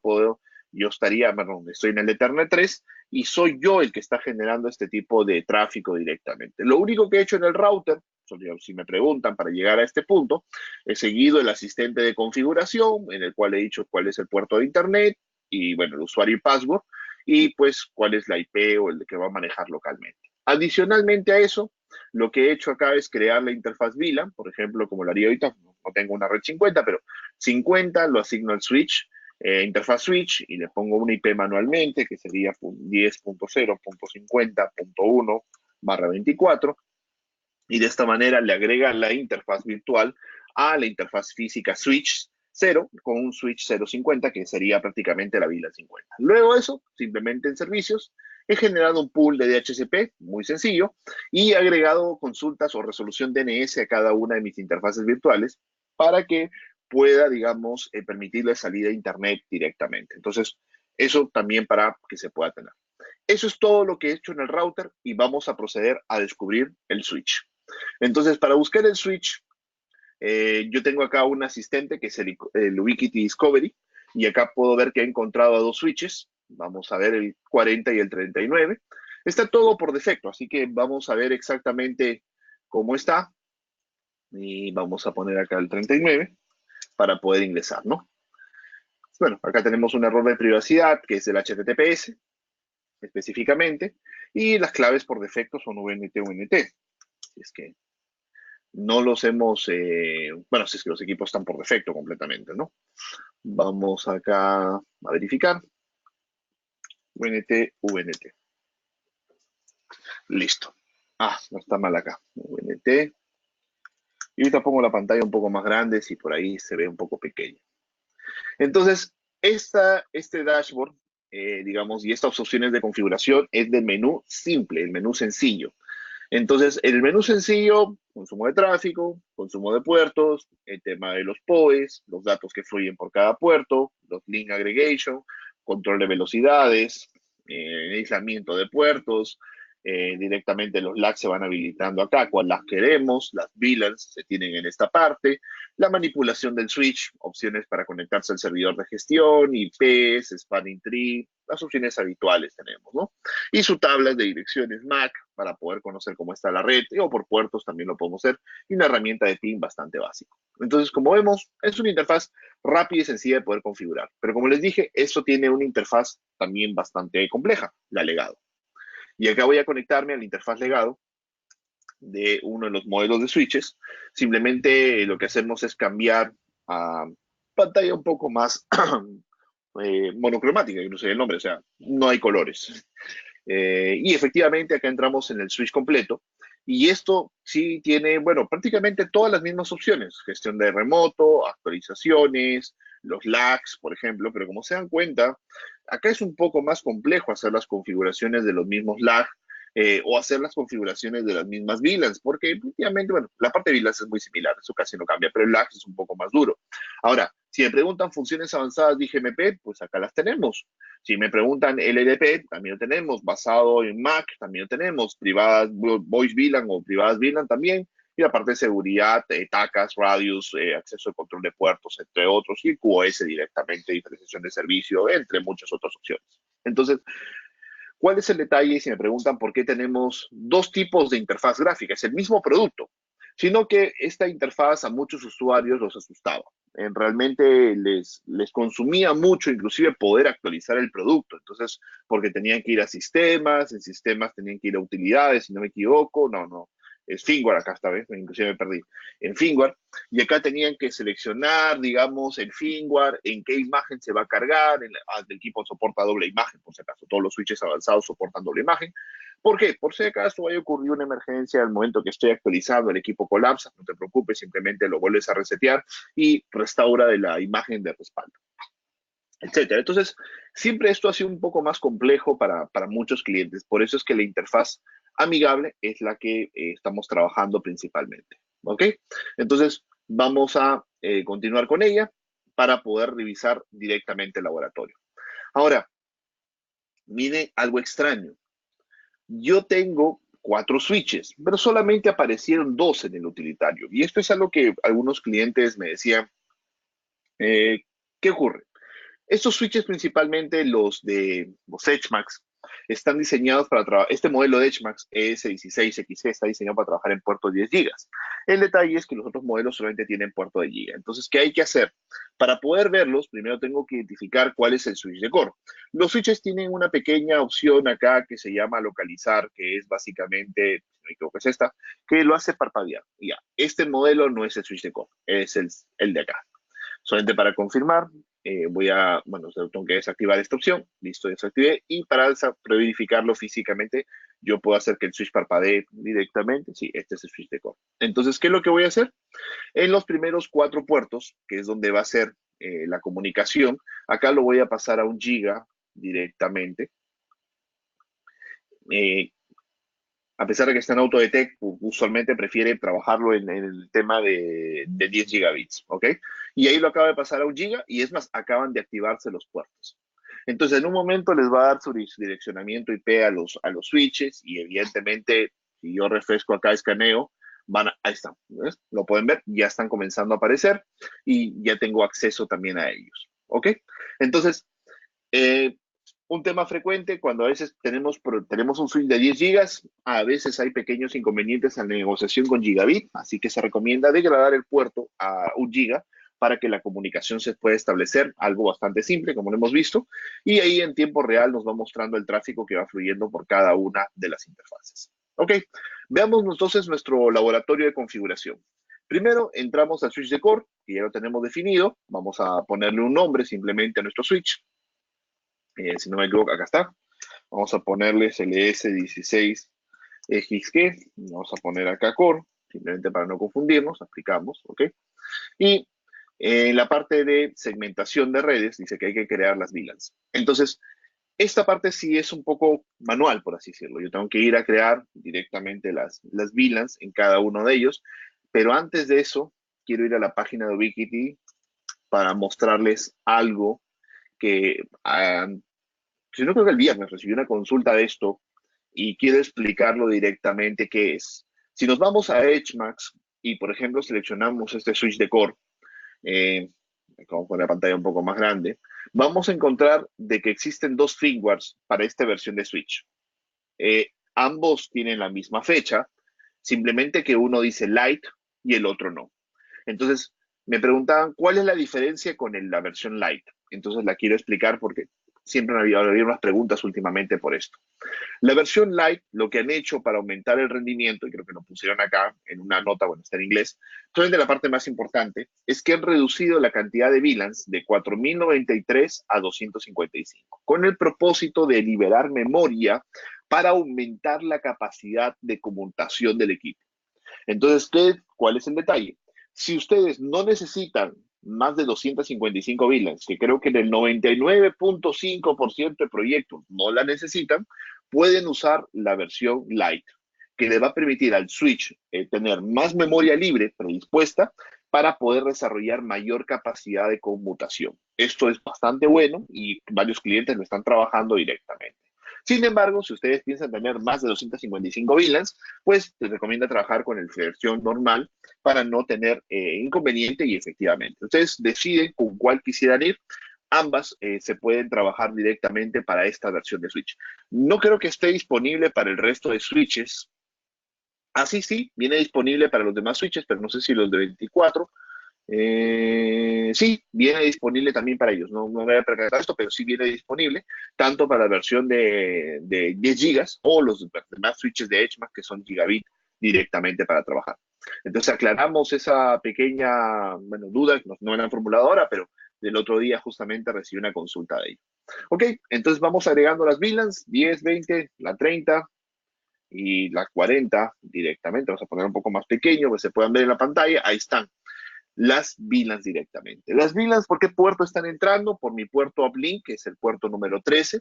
yo estaría, perdón, estoy en el Ethernet 3 y soy yo el que está generando este tipo de tráfico directamente. Lo único que he hecho en el router, si me preguntan para llegar a este punto, he seguido el asistente de configuración en el cual he dicho cuál es el puerto de Internet y, bueno, el usuario y password y pues cuál es la IP o el que va a manejar localmente. Adicionalmente a eso, lo que he hecho acá es crear la interfaz VLAN, por ejemplo, como lo haría ahorita, no tengo una red 50, pero 50 lo asigno al switch, interfaz switch, y le pongo una IP manualmente, que sería 10.0.50.1/24, y de esta manera le agrega la interfaz virtual a la interfaz física switch 0 con un switch 050 que sería prácticamente la VLAN 50. Luego de eso, simplemente en servicios, he generado un pool de DHCP muy sencillo y he agregado consultas o resolución DNS a cada una de mis interfaces virtuales para que pueda, digamos, permitirle salida a Internet directamente. Entonces, eso también para que se pueda tener. Eso es todo lo que he hecho en el router y vamos a proceder a descubrir el switch. Entonces, para buscar el switch, yo tengo acá un asistente que es el Ubiquiti Discovery y acá puedo ver que he encontrado a dos switches. Vamos a ver el 40 y el 39. Está todo por defecto, así que vamos a ver exactamente cómo está. Y vamos a poner acá el 39. para poder ingresar, ¿no? Bueno, acá tenemos un error de privacidad que es el HTTPS específicamente, y las claves por defecto son VNT, VNT. Si es que no los hemos, bueno, si es que los equipos están por defecto completamente, ¿no? Vamos acá a verificar. VNT, VNT. Listo. Ah, no está mal acá. VNT. Y ahorita pongo la pantalla un poco más grande si por ahí se ve un poco pequeño. Entonces, este dashboard, digamos, y estas opciones de configuración es del menú simple, el menú sencillo. Entonces, el menú sencillo, consumo de tráfico, consumo de puertos, el tema de los POEs, los datos que fluyen por cada puerto, los link aggregation, control de velocidades, aislamiento de puertos, directamente los LACs se van habilitando acá, cuál las queremos, las VLANs se tienen en esta parte, la manipulación del switch, opciones para conectarse al servidor de gestión, IPs, spanning tree, las opciones habituales tenemos, ¿no? Y su tabla de direcciones MAC para poder conocer cómo está la red, o por puertos también lo podemos hacer, y una herramienta de PIN bastante básico. Entonces, como vemos, es una interfaz rápida y sencilla de poder configurar. Pero como les dije, esto tiene una interfaz también bastante compleja, la legado. Y acá voy a conectarme a la interfaz legado de uno de los modelos de switches. Simplemente lo que hacemos es cambiar a pantalla un poco más monocromática, incluso el nombre, o sea, no hay colores. Y efectivamente acá entramos en el switch completo. Y esto sí tiene, bueno, prácticamente todas las mismas opciones. Gestión de remoto, actualizaciones, los lags, por ejemplo. Pero como se dan cuenta, acá es un poco más complejo hacer las configuraciones de los mismos lag o hacer las configuraciones de las mismas VLANs, porque efectivamente, bueno, la parte de VLANs es muy similar, eso casi no cambia, pero el lag es un poco más duro. Ahora, si me preguntan funciones avanzadas de IGMP, pues acá las tenemos. Si me preguntan LLP, también lo tenemos. Basado en Mac, también lo tenemos. Privadas Voice VLAN o privadas VLAN también. Y la parte de seguridad, TACAs, radios, acceso al control de puertos, entre otros. Y QoS directamente, diferenciación de servicio, entre muchas otras opciones. Entonces, ¿cuál es el detalle? Si me preguntan por qué tenemos dos tipos de interfaz gráfica, es el mismo producto, sino que esta interfaz a muchos usuarios los asustaba. Realmente les consumía mucho, inclusive poder actualizar el producto. Entonces, porque tenían que ir a sistemas, en sistemas tenían que ir a utilidades, si no me equivoco, no, es firmware acá esta vez, inclusive me perdí, en firmware, y acá tenían que seleccionar, digamos, el firmware, en qué imagen se va a cargar, el equipo soporta doble imagen, por si acaso, todos los switches avanzados soportan doble imagen. ¿Por qué? Por si acaso haya ocurrido una emergencia al momento que estoy actualizando, el equipo colapsa, no te preocupes, simplemente lo vuelves a resetear y restaura de la imagen de respaldo, etcétera. Entonces, siempre esto ha sido un poco más complejo para muchos clientes. Por eso es que la interfaz amigable es la que estamos trabajando principalmente. ¿Ok? Entonces, vamos a continuar con ella para poder revisar directamente el laboratorio. Ahora, miren algo extraño. Yo tengo 4 switches, pero solamente aparecieron 2 en el utilitario. Y esto es algo que algunos clientes me decían, ¿qué ocurre? Estos switches, principalmente los de los HMAX, están diseñados para trabajar. Este modelo de HMAX ES16XC está diseñado para trabajar en puerto 10 GB. El detalle es que los otros modelos solamente tienen puerto de giga. Entonces, ¿qué hay que hacer? Para poder verlos, primero tengo que identificar cuál es el switch de core. Los switches tienen una pequeña opción acá que se llama localizar, que es básicamente, si no me equivoco, es esta, que lo hace parpadear. Ya, este modelo no es el switch de core, es el de acá. Solamente para confirmar, bueno, tengo que desactivar esta opción, listo, desactivé, y para verificarlo físicamente, yo puedo hacer que el switch parpadee directamente, sí, este es el switch de core. Entonces, ¿qué es lo que voy a hacer? En los primeros 4 puertos, que es donde va a ser la comunicación, acá lo voy a pasar a 1 giga directamente. A pesar de que está en Autodetect, usualmente prefiere trabajarlo en el tema de 10 gigabits, ¿ok? Y ahí lo acaba de pasar a 1 giga y es más, acaban de activarse los puertos. Entonces, en un momento les va a dar su direccionamiento IP a los switches y evidentemente, si yo refresco acá, escaneo, ahí están, ¿ves? Lo pueden ver, ya están comenzando a aparecer y ya tengo acceso también a ellos, ¿ok? Entonces, un tema frecuente cuando a veces tenemos un switch de 10 gigas, a veces hay pequeños inconvenientes en la negociación con gigabit, así que se recomienda degradar el puerto a 1 giga para que la comunicación se pueda establecer, algo bastante simple, como lo hemos visto, y ahí en tiempo real nos va mostrando el tráfico que va fluyendo por cada una de las interfaces. Ok, veamos entonces nuestro laboratorio de configuración. Primero entramos al switch de core, que ya lo tenemos definido. Vamos a ponerle un nombre simplemente a nuestro switch. Si no me equivoco, acá está. Vamos a ponerle LS16XG. Vamos a poner acá core, simplemente para no confundirnos. Aplicamos, ¿ok? Y en la parte de segmentación de redes, dice que hay que crear las VLANs. Entonces, esta parte sí es un poco manual, por así decirlo. Yo tengo que ir a crear directamente las VLANs en cada uno de ellos. Pero antes de eso, quiero ir a la página de Ubiquiti para mostrarles algo que, si no creo que el viernes recibí una consulta de esto y quiero explicarlo directamente qué es. Si nos vamos a EdgeMax y, por ejemplo, seleccionamos este switch de core, eh, vamos a poner la pantalla un poco más grande, vamos a encontrar de que existen dos firmwares para esta versión de switch. Ambos tienen la misma fecha, simplemente que uno dice Lite y el otro no. Entonces, me preguntaban cuál es la diferencia con la versión Lite. Entonces, la quiero explicar porque siempre me había unas preguntas últimamente por esto. La versión Lite, lo que han hecho para aumentar el rendimiento, y creo que lo pusieron acá en una nota, bueno, está en inglés, solamente la parte más importante, es que han reducido la cantidad de VLANs de 4093 a 255, con el propósito de liberar memoria para aumentar la capacidad de conmutación del equipo. Entonces, ¿cuál es el detalle? Si ustedes no necesitan más de 255 VLANs, que creo que en el 99.5% de proyectos no la necesitan, pueden usar la versión Lite, que le va a permitir al switch tener más memoria libre predispuesta para poder desarrollar mayor capacidad de conmutación. Esto es bastante bueno y varios clientes lo están trabajando directamente. Sin embargo, si ustedes piensan tener más de 255 VLANs, pues les recomiendo trabajar con la versión normal para no tener inconveniente y efectivamente. Ustedes deciden con cuál quisieran ir. Ambas se pueden trabajar directamente para esta versión de Switch. No creo que esté disponible para el resto de switches. Así sí, viene disponible para los demás switches, pero no sé si los de 24. Sí, viene disponible también para ellos. No me voy a percatar esto, pero sí viene disponible tanto para la versión de 10 gigas o los demás switches de EdgeMax que son gigabit directamente para trabajar. Entonces aclaramos esa pequeña, bueno, duda que no me la han formulado ahora, pero del otro día justamente recibí una consulta de ello. Ok, entonces vamos agregando las VLANs, 10, 20, la 30 y la 40 directamente. Vamos a poner un poco más pequeño que se puedan ver en la pantalla. Ahí están las VLANs directamente. Las VLANs, ¿por qué puerto están entrando? Por mi puerto uplink, que es el puerto número 13.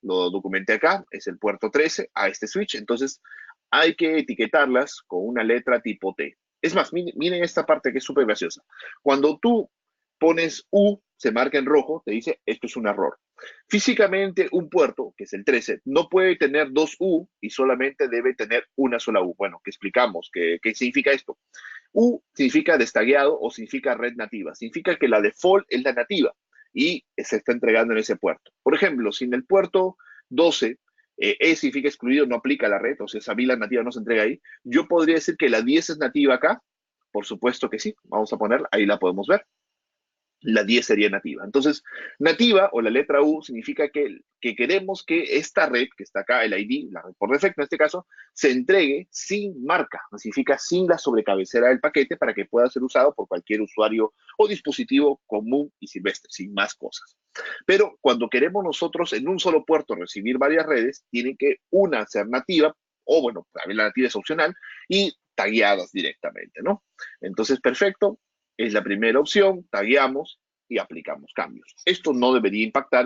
Lo documenté acá, es el puerto 13 a este switch. Entonces, hay que etiquetarlas con una letra tipo T. Es más, miren esta parte que es súper graciosa. Cuando tú pones U, se marca en rojo, te dice esto es un error. Físicamente, un puerto, que es el 13, no puede tener dos U y solamente debe tener una sola U. Bueno, ¿qué explicamos? ¿Qué significa esto? U significa destagueado o significa red nativa. Significa que la default es la nativa y se está entregando en ese puerto. Por ejemplo, si en el puerto 12 E significa excluido, no aplica la red, o sea, esa VLAN nativa no se entrega ahí, yo podría decir que la 10 es nativa acá. Por supuesto que sí. Vamos a ponerla, ahí la podemos ver. La 10 sería nativa. Entonces, nativa o la letra U significa que queremos que esta red, que está acá, el ID, la red por defecto en este caso, se entregue sin marca, significa sin la sobrecabecera del paquete para que pueda ser usado por cualquier usuario o dispositivo común y silvestre, sin más cosas. Pero cuando queremos nosotros en un solo puerto recibir varias redes, tiene que una ser nativa, o bueno, también la nativa es opcional, y tagueadas directamente, ¿no? Entonces, perfecto, es la primera opción, tagueamos y aplicamos cambios. Esto no debería impactar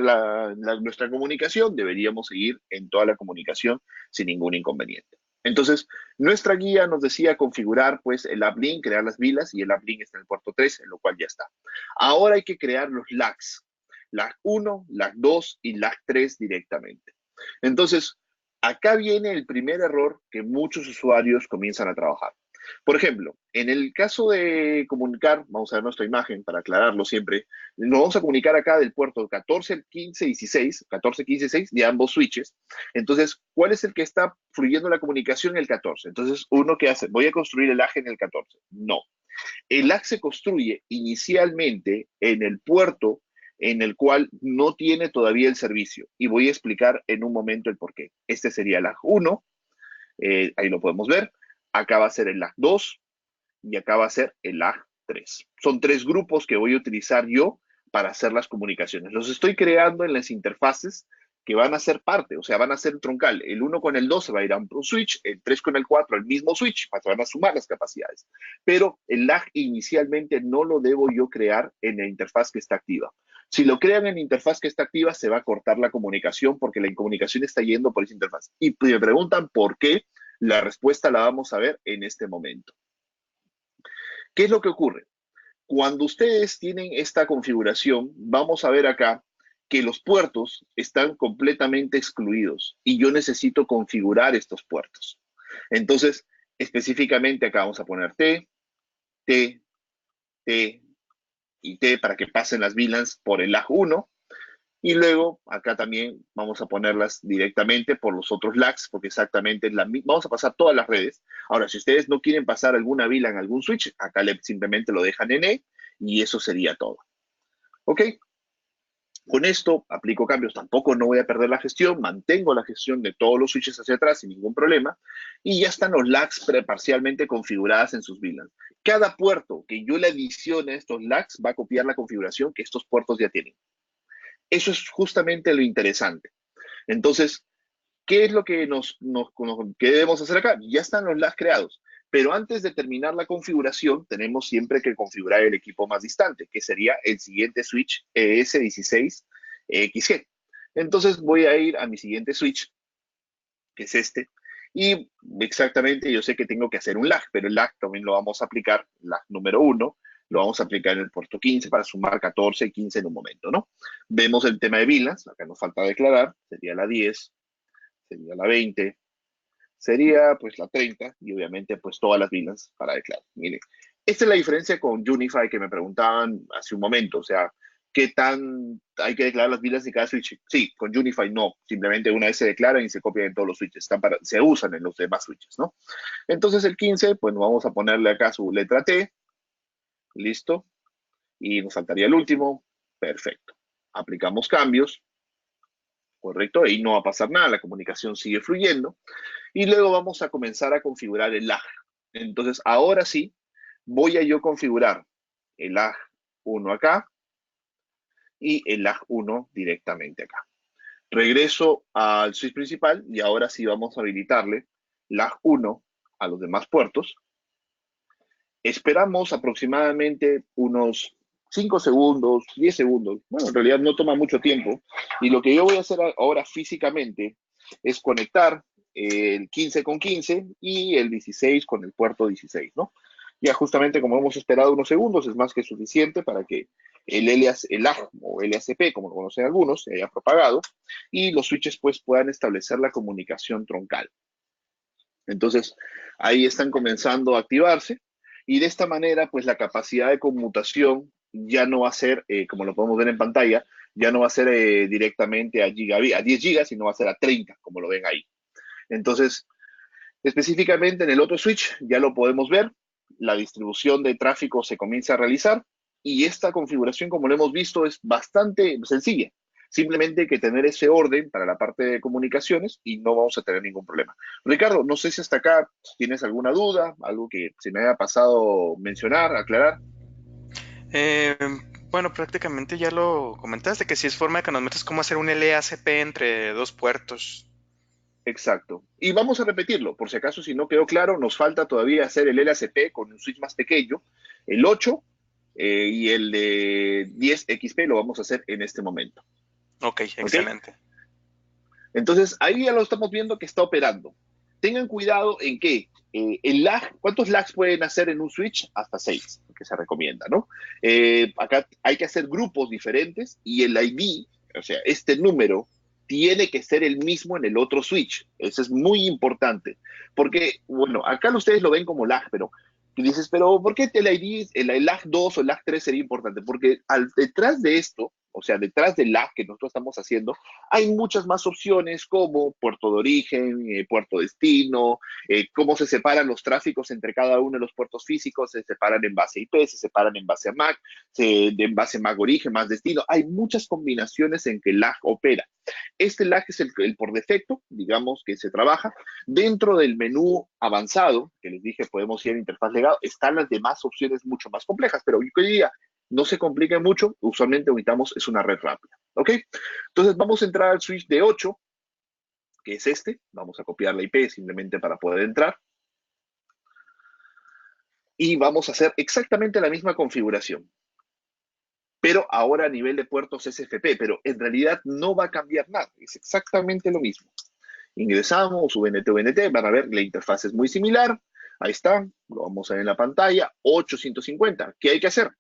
nuestra comunicación, deberíamos seguir en toda la comunicación sin ningún inconveniente. Entonces, nuestra guía nos decía configurar pues el uplink, crear las vilas y el uplink está en el puerto 13, lo cual ya está. Ahora hay que crear los LACs, LAC 1, LAC 2 y LAC 3 directamente. Entonces, acá viene el primer error que muchos usuarios comienzan a trabajar. Por ejemplo, en el caso de comunicar, vamos a ver nuestra imagen para aclararlo siempre, nos vamos a comunicar acá del puerto 14, 15 y 16, 14, 15 y 6 de ambos switches. Entonces, ¿cuál es el que está fluyendo la comunicación? El 14. Entonces, uno que hace, voy a construir el AG en el 14. No. El lag se construye inicialmente en el puerto en el cual no tiene todavía el servicio. Y voy a explicar en un momento el por qué. Este sería el lag 1, ahí lo podemos ver. Acá va a ser el lag 2 y acá va a ser el lag 3. Son tres grupos que voy a utilizar yo para hacer las comunicaciones. Los estoy creando en las interfaces que van a ser parte, o sea, van a ser troncal. El 1 con el 2 se va a ir a un switch, el 3 con el 4 al mismo switch, se van a sumar las capacidades. Pero el lag inicialmente no lo debo yo crear en la interfaz que está activa. Si lo crean en la interfaz que está activa, se va a cortar la comunicación porque la comunicación está yendo por esa interfaz. Y me preguntan por qué, la respuesta la vamos a ver en este momento. ¿Qué es lo que ocurre? Cuando ustedes tienen esta configuración, vamos a ver acá que los puertos están completamente excluidos y yo necesito configurar estos puertos. Entonces, específicamente acá vamos a poner T, T, T y T para que pasen las VLANs por el lag 1. Y luego acá también vamos a ponerlas directamente por los otros lags, porque exactamente es vamos a pasar todas las redes. Ahora, si ustedes no quieren pasar alguna VLAN a algún switch, acá simplemente lo dejan en E y eso sería todo. ¿Ok? Con esto aplico cambios, tampoco no voy a perder la gestión, mantengo la gestión de todos los switches hacia atrás sin ningún problema y ya están los lags parcialmente configuradas en sus VLANs. Cada puerto que yo le adicione a estos lags va a copiar la configuración que estos puertos ya tienen. Eso es justamente lo interesante. Entonces, ¿qué es lo que qué debemos hacer acá? Ya están los LAS creados, pero antes de terminar la configuración, tenemos siempre que configurar el equipo más distante, que sería el siguiente switch ES16XG. Entonces voy a ir a mi siguiente switch, que es este, y exactamente yo sé que tengo que hacer un lag, pero el lag también lo vamos a aplicar, lag número 1, lo vamos a aplicar en el puerto 15 para sumar 14 y 15 en un momento, ¿no? Vemos el tema de VLANs, acá nos falta declarar, sería la 10, sería la 20, sería pues la 30 y obviamente pues todas las VLANs para declarar. Miren, esta es la diferencia con Unify que me preguntaban hace un momento, o sea, ¿qué tan hay que declarar las VLANs de cada switch? Sí, con Unify no, simplemente una vez se declaran y se copian en todos los switches, se usan en los demás switches, ¿no? Entonces el 15, pues vamos a ponerle acá su letra T, listo, y nos faltaría el último, perfecto. Aplicamos cambios, correcto, ahí no va a pasar nada, la comunicación sigue fluyendo, y luego vamos a comenzar a configurar el lag. Entonces, ahora sí, voy a yo configurar el lag 1 acá y el lag 1 directamente acá. Regreso al switch principal y ahora sí vamos a habilitarle lag 1 a los demás puertos. Esperamos aproximadamente unos 5 segundos, 10 segundos. Bueno, en realidad no toma mucho tiempo. Y lo que yo voy a hacer ahora físicamente es conectar el 15 con 15 y el 16 con el puerto 16, ¿no? Ya justamente como hemos esperado unos segundos, es más que suficiente para que el LAG o LACP, como lo conocen algunos, se haya propagado y los switches pues puedan establecer la comunicación troncal. Entonces, ahí están comenzando a activarse y de esta manera, pues la capacidad de conmutación ya no va a ser, como lo podemos ver en pantalla, ya no va a ser directamente a 10 gigas, sino va a ser a 30, como lo ven ahí. Entonces, específicamente en el otro switch ya lo podemos ver, la distribución de tráfico se comienza a realizar y esta configuración, como lo hemos visto, es bastante sencilla. Simplemente hay que tener ese orden para la parte de comunicaciones y no vamos a tener ningún problema. Ricardo, no sé si hasta acá tienes alguna duda, algo que se me haya pasado mencionar, aclarar. Eh, bueno, prácticamente ya lo comentaste, que si es forma de que nos metas cómo hacer un LACP entre dos puertos. Exacto. Y vamos a repetirlo, por si acaso si no quedó claro, nos falta todavía hacer el LACP con un switch más pequeño, el 8 y el de 10XP lo vamos a hacer en este momento. Ok, ¿Ok? excelente. Entonces, ahí ya lo estamos viendo que está operando. Tengan cuidado en que el lag, ¿cuántos lags pueden hacer en un switch? Hasta 6, que se recomienda, ¿no? Acá hay que hacer grupos diferentes y el ID, o sea, este número, tiene que ser el mismo en el otro switch. Eso es muy importante. Porque, bueno, acá ustedes lo ven como lag, pero dices, pero ¿por qué el ID, el lag 2 o el lag 3 sería importante? Porque detrás de esto o sea, detrás del lag que nosotros estamos haciendo, hay muchas más opciones como puerto de origen, puerto destino, cómo se separan los tráficos entre cada uno de los puertos físicos, se separan en base a IP, se separan en base a MAC, en base a MAC origen, más destino. Hay muchas combinaciones en que el lag opera. Este lag es el por defecto, digamos, que se trabaja. Dentro del menú avanzado, que les dije, podemos ir a interfaz legado, están las demás opciones mucho más complejas, pero hoy día no se complique mucho, usualmente necesitamos es una red rápida, ¿ok? Entonces vamos a entrar al switch de 8, que es este, vamos a copiar la IP simplemente para poder entrar, y vamos a hacer exactamente la misma configuración, pero ahora a nivel de puertos SFP, pero en realidad no va a cambiar nada, es exactamente lo mismo. Ingresamos, VNT, van a ver, la interfaz es muy similar, ahí está, lo vamos a ver en la pantalla, 850, ¿qué hay que hacer?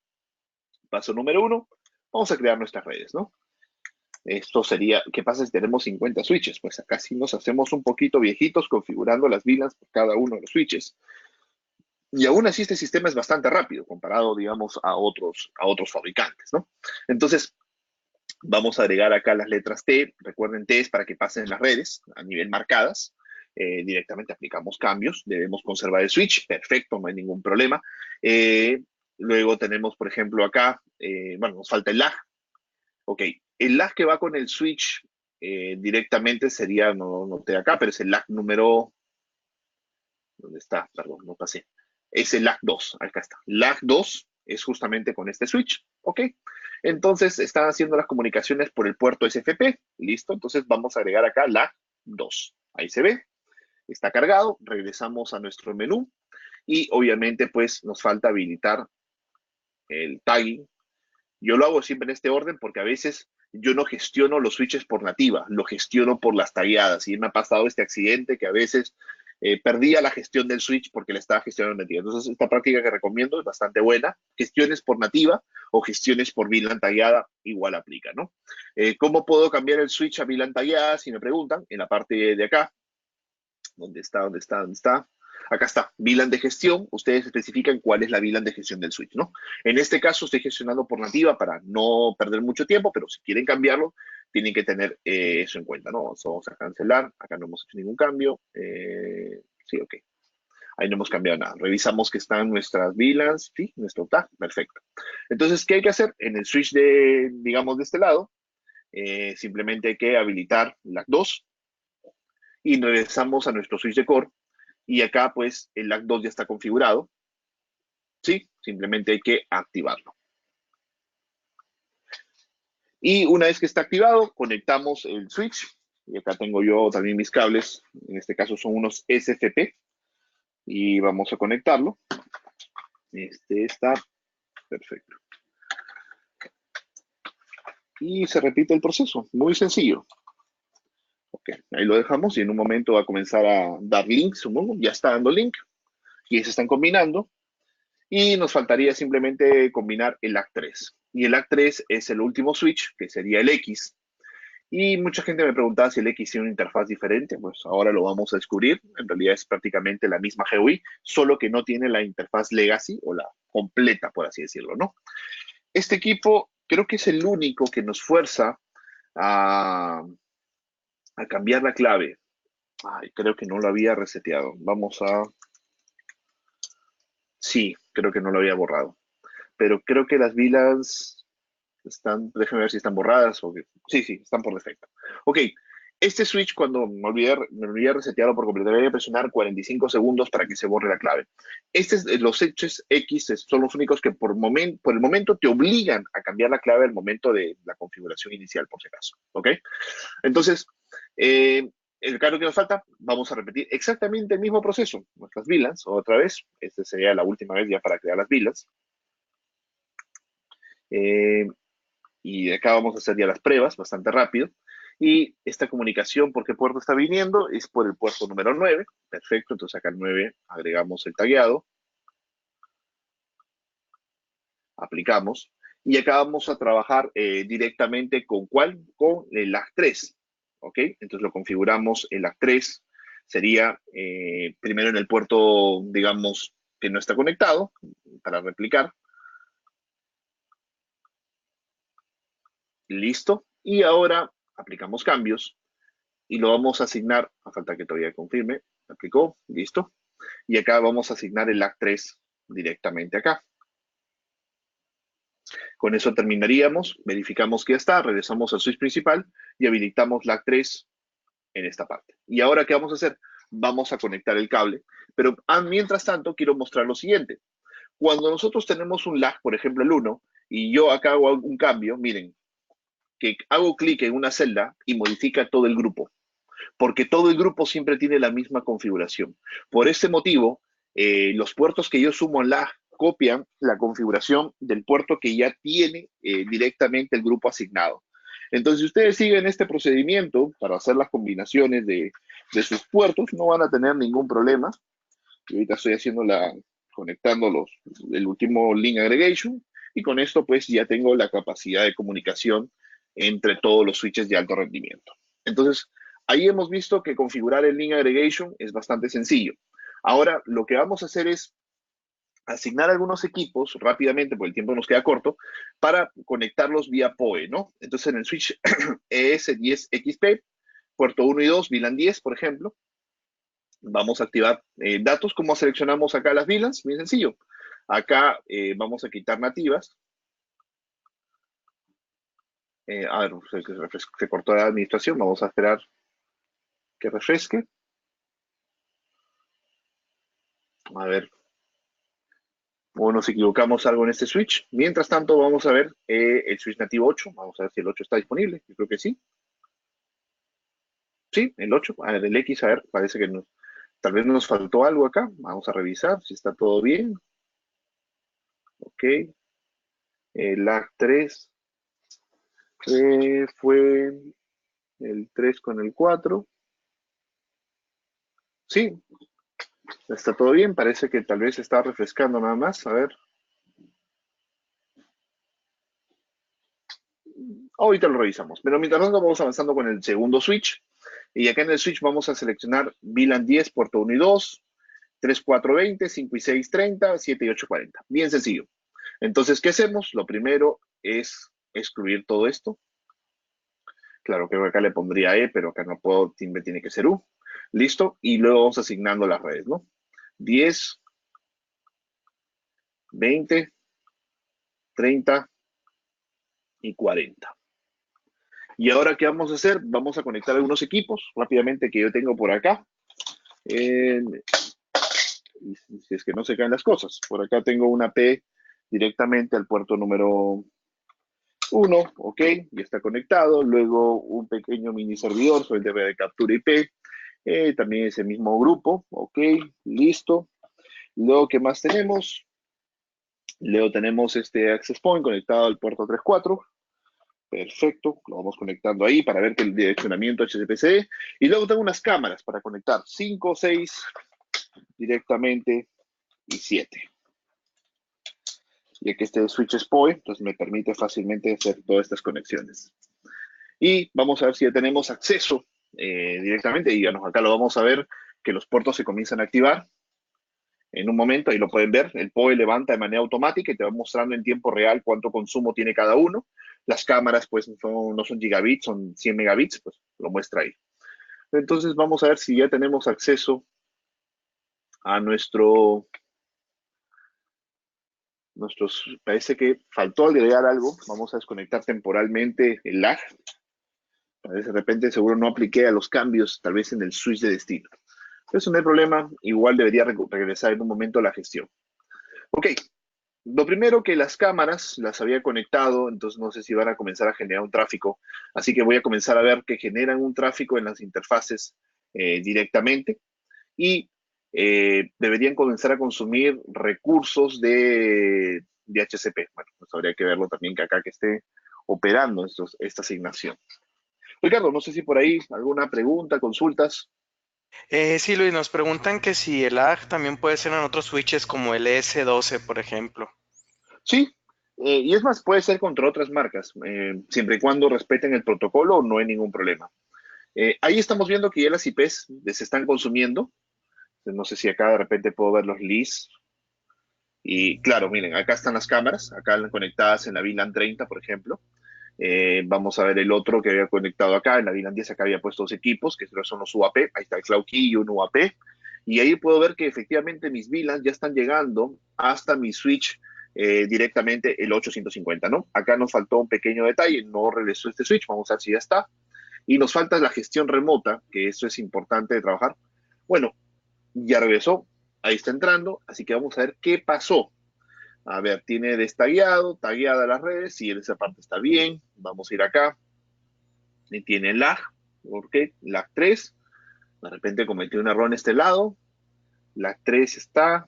Paso número 1, vamos a crear nuestras redes, ¿no? Esto sería, ¿qué pasa si tenemos 50 switches? Pues acá sí nos hacemos un poquito viejitos configurando las VLANs por cada uno de los switches. Y aún así este sistema es bastante rápido comparado, digamos, a otros fabricantes, ¿no? Entonces, vamos a agregar acá las letras T. Recuerden, T es para que pasen las redes a nivel marcadas. Directamente aplicamos cambios. Debemos conservar el switch. Perfecto, no hay ningún problema. Luego tenemos, por ejemplo, acá, bueno, nos falta el lag. Ok, el lag que va con el switch directamente sería, no noté acá, pero es el lag número, ¿dónde está? Perdón, no pasé. Es el lag 2, acá está. Lag 2 es justamente con este switch, ¿ok? Entonces están haciendo las comunicaciones por el puerto SFP, listo. Entonces vamos a agregar acá lag 2. Ahí se ve, está cargado. Regresamos a nuestro menú y obviamente pues nos falta habilitar el tagging. Yo lo hago siempre en este orden porque a veces yo no gestiono los switches por nativa, lo gestiono por las tagueadas. Y me ha pasado este accidente que a veces perdía la gestión del switch porque le estaba gestionando nativa. Entonces, esta práctica que recomiendo es bastante buena. Gestiones por nativa o gestiones por VLAN tagueada, igual aplica, ¿no? ¿Cómo puedo cambiar el switch a VLAN tagueada? Si me preguntan, en la parte de acá, ¿dónde está? ¿Dónde está? ¿Dónde está? Acá está, VLAN de gestión. Ustedes especifican cuál es la VLAN de gestión del switch, ¿no? En este caso estoy gestionando por nativa para no perder mucho tiempo, pero si quieren cambiarlo, tienen que tener eso en cuenta, ¿no? Vamos a cancelar. Acá no hemos hecho ningún cambio. Sí, ok. Ahí no hemos cambiado nada. Revisamos que están nuestras VLANs, sí, nuestro tag, perfecto. Entonces, ¿qué hay que hacer? En el switch de, digamos, de este lado, simplemente hay que habilitar lag 2 y regresamos a nuestro switch de core. Y acá, pues, el lag 2 ya está configurado. Sí, simplemente hay que activarlo. Y una vez que está activado, conectamos el switch. Y acá tengo yo también mis cables. En este caso son unos SFP. Y vamos a conectarlo. Este está perfecto. Y se repite el proceso. Muy sencillo. Ok, ahí lo dejamos y en un momento va a comenzar a dar link, supongo. Ya está dando link. Y se están combinando. Y nos faltaría simplemente combinar el lag 3. Y el lag 3 es el último switch, que sería el X. Y mucha gente me preguntaba si el X tiene una interfaz diferente. Pues ahora lo vamos a descubrir. En realidad es prácticamente la misma GUI, solo que no tiene la interfaz legacy o la completa, por así decirlo, ¿no? Este equipo creo que es el único que nos fuerza a, a cambiar la clave. Ay, creo que no lo había reseteado. Vamos a... Sí, creo que no lo había borrado. Pero creo que las VLANs están, déjenme ver si están borradas o que, sí, están por defecto. Ok, este switch cuando me olvidé resetearlo por completo, voy a presionar 45 segundos para que se borre la clave. Los switches X son los únicos que por el momento te obligan a cambiar la clave al momento de la configuración inicial, por si acaso. Ok, entonces, el cambio que nos falta, vamos a repetir exactamente el mismo proceso. Nuestras VLANs, otra vez, esta sería la última vez ya para crear las VLANs. Y de acá vamos a hacer ya las pruebas bastante rápido. Y esta comunicación, ¿por qué puerto está viniendo? Es por el puerto número 9. Perfecto, entonces acá el 9 agregamos el tagueado, aplicamos. Y acá vamos a trabajar directamente con ¿cuál? Con el lag 3. ¿Ok? Entonces lo configuramos, el lag 3 sería primero en el puerto, digamos, que no está conectado, para replicar. Listo. Y ahora aplicamos cambios y lo vamos a asignar, a falta que todavía confirme, aplicó, listo. Y acá vamos a asignar el lag 3 directamente acá. Con eso terminaríamos, verificamos que ya está, regresamos al switch principal y habilitamos lag 3 en esta parte. ¿Y ahora qué vamos a hacer? Vamos a conectar el cable, pero mientras tanto quiero mostrar lo siguiente. Cuando nosotros tenemos un lag, por ejemplo el 1, y yo acá hago un cambio, miren, que hago clic en una celda y modifica todo el grupo, porque todo el grupo siempre tiene la misma configuración. Por este motivo, los puertos que yo sumo en lag copian la configuración del puerto que ya tiene directamente el grupo asignado. Entonces, si ustedes siguen este procedimiento para hacer las combinaciones de sus puertos, no van a tener ningún problema. Y ahorita estoy haciendo conectando el último link aggregation y con esto pues ya tengo la capacidad de comunicación entre todos los switches de alto rendimiento. Entonces, ahí hemos visto que configurar el link aggregation es bastante sencillo. Ahora, lo que vamos a hacer es asignar algunos equipos rápidamente, porque el tiempo nos queda corto, para conectarlos vía PoE, ¿no? Entonces, en el switch ES10XP, puerto 1 y 2, VLAN 10, por ejemplo, vamos a activar datos. ¿Cómo seleccionamos acá las VLANs? Bien sencillo. Acá vamos a quitar nativas. A ver, se cortó la administración. Vamos a esperar que refresque. A ver, o nos equivocamos algo en este switch. Mientras tanto, vamos a ver el switch nativo 8. Vamos a ver si el 8 está disponible. Yo creo que sí. Sí, el 8. A ver, el X, a ver, parece que tal vez nos faltó algo acá. Vamos a revisar si está todo bien. Ok. El lag 3 fue el 3 con el 4. Sí, está todo bien. Parece que tal vez está refrescando nada más. A ver. Ahorita lo revisamos. Pero mientras tanto vamos avanzando con el segundo switch. Y acá en el switch vamos a seleccionar VLAN 10, puerto 1 y 2, 3, 4, 20, 5 y 6, 30, 7 y 8, 40. Bien sencillo. Entonces, ¿qué hacemos? Lo primero es excluir todo esto. Claro que acá le pondría E, pero acá no puedo, tiene que ser U. Listo. Y luego vamos asignando las redes, ¿no? 10, 20, 30 y 40. Y ahora, ¿qué vamos a hacer? Vamos a conectar algunos equipos rápidamente que yo tengo por acá. Si es que no se caen las cosas. Por acá tengo una P directamente al puerto número 1, ok, ya está conectado. Luego un pequeño mini servidor, solamente de captura IP. También ese mismo grupo, ok, listo. Luego, ¿qué más tenemos? Luego tenemos este access point conectado al puerto 3.4. Perfecto, lo vamos conectando ahí para ver que el direccionamiento HCPC. Y luego tengo unas cámaras para conectar 5, 6 directamente y 7. Ya que este switch es PoE, entonces me permite fácilmente hacer todas estas conexiones. Y vamos a ver si ya tenemos acceso directamente. Y bueno, acá lo vamos a ver que los puertos se comienzan a activar. En un momento, ahí lo pueden ver, el PoE levanta de manera automática y te va mostrando en tiempo real cuánto consumo tiene cada uno. Las cámaras, pues, no son gigabits, son 100 megabits, pues lo muestra ahí. Entonces, vamos a ver si ya tenemos acceso a parece que faltó agregar algo. Vamos a desconectar temporalmente el lag. Tal vez de repente seguro no apliqué a los cambios, tal vez en el switch de destino. Eso no hay problema, igual debería regresar en un momento a la gestión. Ok, lo primero que las cámaras las había conectado, entonces no sé si van a comenzar a generar un tráfico, así que voy a comenzar a ver que generan un tráfico en las interfaces directamente y deberían comenzar a consumir recursos de HCP. Bueno, pues habría que verlo también que acá que esté operando esta asignación. Ricardo, no sé si por ahí alguna pregunta, consultas. Sí, Luis, nos preguntan que si el lag también puede ser en otros switches como el S12, por ejemplo. Sí, y es más, puede ser contra otras marcas, siempre y cuando respeten el protocolo, no hay ningún problema. Ahí estamos viendo que ya las IPs se están consumiendo. No sé si acá de repente puedo ver los leads. Y claro, miren, acá están las cámaras, acá conectadas en la VLAN 30, por ejemplo. Vamos a ver el otro que había conectado acá, en la VLAN 10 acá había puesto dos equipos, que son los UAP, ahí está el Cloud Key y un UAP, y ahí puedo ver que efectivamente mis VLANs ya están llegando hasta mi switch directamente el 850, ¿no? Acá nos faltó un pequeño detalle, no regresó este switch, vamos a ver si ya está, y nos falta la gestión remota, que eso es importante de trabajar. Bueno, ya regresó, ahí está entrando, así que vamos a ver qué pasó. A ver, tiene destagueado, tagueada las redes, y esa parte está bien. Vamos a ir acá. Y tiene lag, ¿ok? Lag 3. De repente cometí un error en este lado. Lag 3 está,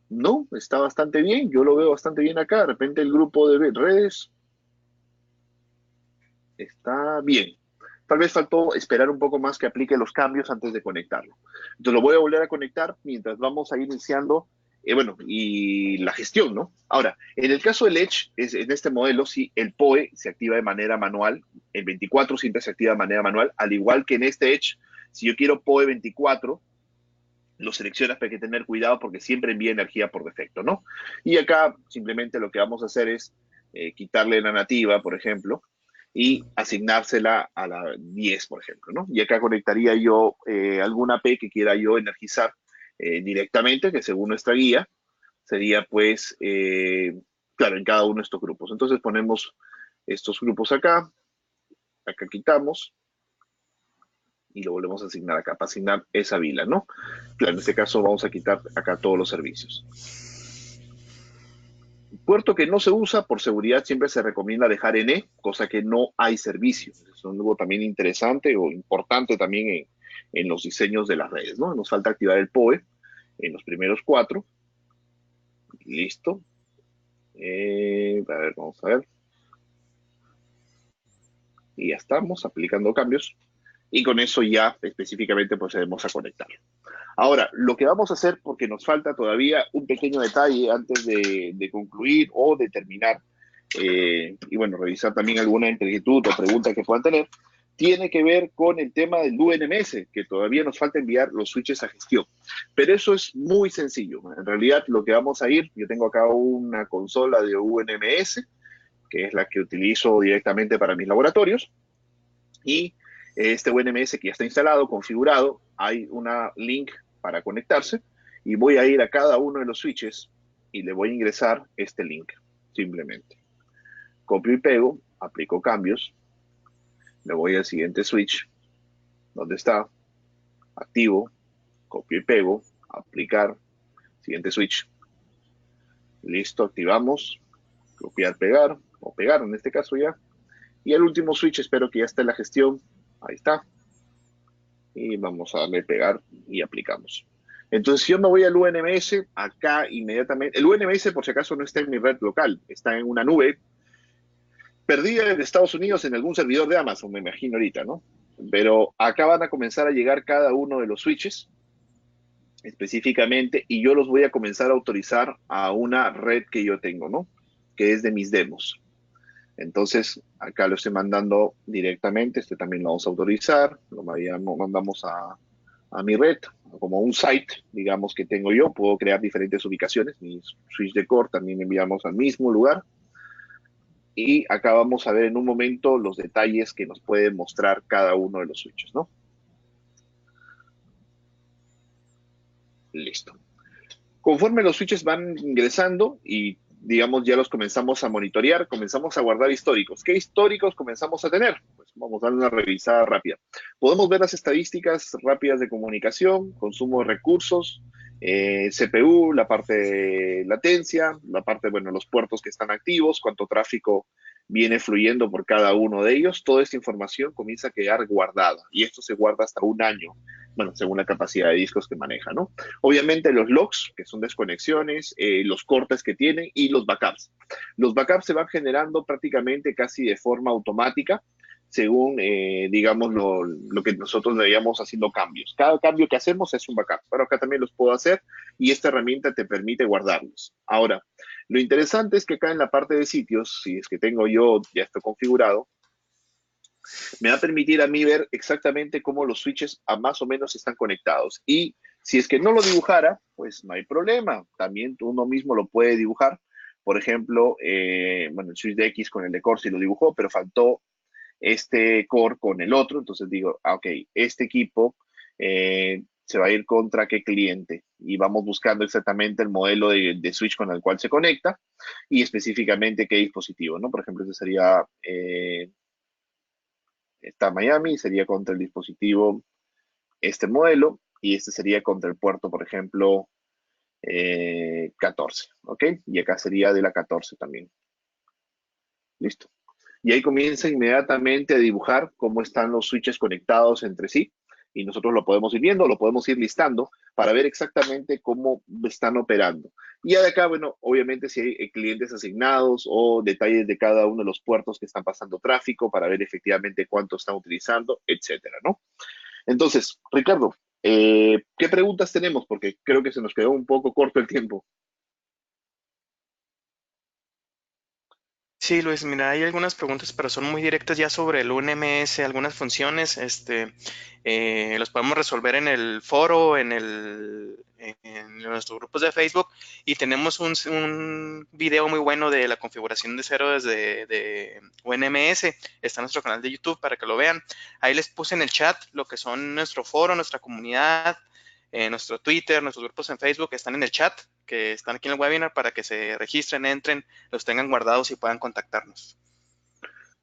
no, está bastante bien. Yo lo veo bastante bien acá. De repente el grupo de redes está bien. Tal vez faltó esperar un poco más que aplique los cambios antes de conectarlo. Entonces lo voy a volver a conectar mientras vamos a ir iniciando, bueno, y la gestión, ¿no? Ahora, en el caso del Edge, en este modelo, sí, el PoE se activa de manera manual. El 24 siempre se activa de manera manual, al igual que en este Edge, si yo quiero PoE 24, lo seleccionas, pero hay que tener cuidado porque siempre envía energía por defecto, ¿no? Y acá simplemente lo que vamos a hacer es quitarle la nativa, por ejemplo, y asignársela a la 10, por ejemplo, ¿no? Y acá conectaría yo alguna P que quiera yo energizar directamente, que según nuestra guía sería pues, claro, en cada uno de estos grupos. Entonces ponemos estos grupos acá, acá quitamos, y lo volvemos a asignar acá, para asignar esa vila, ¿no? Claro, en este caso vamos a quitar acá todos los servicios. Puerto que no se usa, por seguridad siempre se recomienda dejar en E, cosa que no hay servicio. Es algo también interesante o importante también en los diseños de las redes, ¿no? Nos falta activar el PoE en los primeros 4. Listo. A ver, vamos a ver. Y ya estamos aplicando cambios. Y con eso ya específicamente procedemos a conectarlo. Ahora, lo que vamos a hacer, porque nos falta todavía un pequeño detalle antes de concluir o de terminar, y bueno, revisar también alguna inquietud o pregunta que puedan tener, tiene que ver con el tema del UNMS, que todavía nos falta enviar los switches a gestión. Pero eso es muy sencillo. En realidad, lo que vamos a ir, yo tengo acá una consola de UNMS, que es la que utilizo directamente para mis laboratorios, y este UNMS que ya está instalado, configurado, hay una link para conectarse y voy a ir a cada uno de los switches y le voy a ingresar este link, simplemente. Copio y pego, aplico cambios, le voy al siguiente switch, ¿dónde está? Activo, copio y pego, aplicar, siguiente switch. Listo, activamos, copiar, pegar, o pegar en este caso ya. Y el último switch, espero que ya esté en la gestión. Ahí está. Y vamos a darle pegar y aplicamos. Entonces, si yo me voy al UNMS, acá inmediatamente, el UNMS por si acaso no está en mi red local, está en una nube perdida en Estados Unidos en algún servidor de Amazon, me imagino ahorita, ¿no? Pero acá van a comenzar a llegar cada uno de los switches específicamente y yo los voy a comenzar a autorizar a una red que yo tengo, ¿no? Que es de mis demos. Entonces, acá lo estoy mandando directamente, este también lo vamos a autorizar, lo mandamos a mi red, como un site, digamos, que tengo yo, puedo crear diferentes ubicaciones, mi switch de core también enviamos al mismo lugar, y acá vamos a ver en un momento los detalles que nos puede mostrar cada uno de los switches, ¿no? Listo. Conforme los switches van ingresando y digamos ya los comenzamos a monitorear, comenzamos a guardar históricos. ¿Qué históricos comenzamos a tener? Pues vamos a dar una revisada rápida. Podemos ver las estadísticas rápidas de comunicación, consumo de recursos, CPU, la parte de latencia, la parte, bueno, los puertos que están activos, cuánto tráfico viene fluyendo por cada uno de ellos. Toda esta información comienza a quedar guardada y esto se guarda hasta un año, bueno, según la capacidad de discos que maneja, ¿no? Obviamente los logs, que son desconexiones, los cortes que tienen y los backups. Los backups se van generando prácticamente casi de forma automática según, digamos, lo que nosotros veíamos haciendo cambios. Cada cambio que hacemos es un backup, pero acá también los puedo hacer y esta herramienta te permite guardarlos. Ahora, lo interesante es que acá en la parte de sitios, si es que tengo yo ya esto configurado, me va a permitir a mí ver exactamente cómo los switches más o menos están conectados. Y si es que no lo dibujara, pues no hay problema. También uno mismo lo puede dibujar, por ejemplo, bueno, el switch de X con el de core sí lo dibujó, pero faltó este core con el otro, entonces digo, ok, este equipo se va a ir contra qué cliente y vamos buscando exactamente el modelo de switch con el cual se conecta y específicamente qué dispositivo, ¿no? Por ejemplo, este sería, está Miami, sería contra el dispositivo este modelo y este sería contra el puerto, por ejemplo, 14, ¿ok? Y acá sería de la 14 también. Listo. Y ahí comienza inmediatamente a dibujar cómo están los switches conectados entre sí. Y nosotros lo podemos ir viendo, lo podemos ir listando para ver exactamente cómo están operando. Y ya de acá, bueno, obviamente si hay clientes asignados o detalles de cada uno de los puertos que están pasando tráfico para ver efectivamente cuánto están utilizando, etcétera, ¿no? Entonces, Ricardo, ¿qué preguntas tenemos? Porque creo que se nos quedó un poco corto el tiempo. Sí, Luis, mira, hay algunas preguntas, pero son muy directas ya sobre el UNMS, algunas funciones, los podemos resolver en el foro, en nuestros grupos de Facebook, y tenemos un video muy bueno de la configuración de cero de UNMS, está en nuestro canal de YouTube para que lo vean. Ahí les puse en el chat lo que son nuestro foro, nuestra comunidad, nuestro Twitter, nuestros grupos en Facebook están en el chat, que están aquí en el webinar para que se registren, entren, los tengan guardados y puedan contactarnos.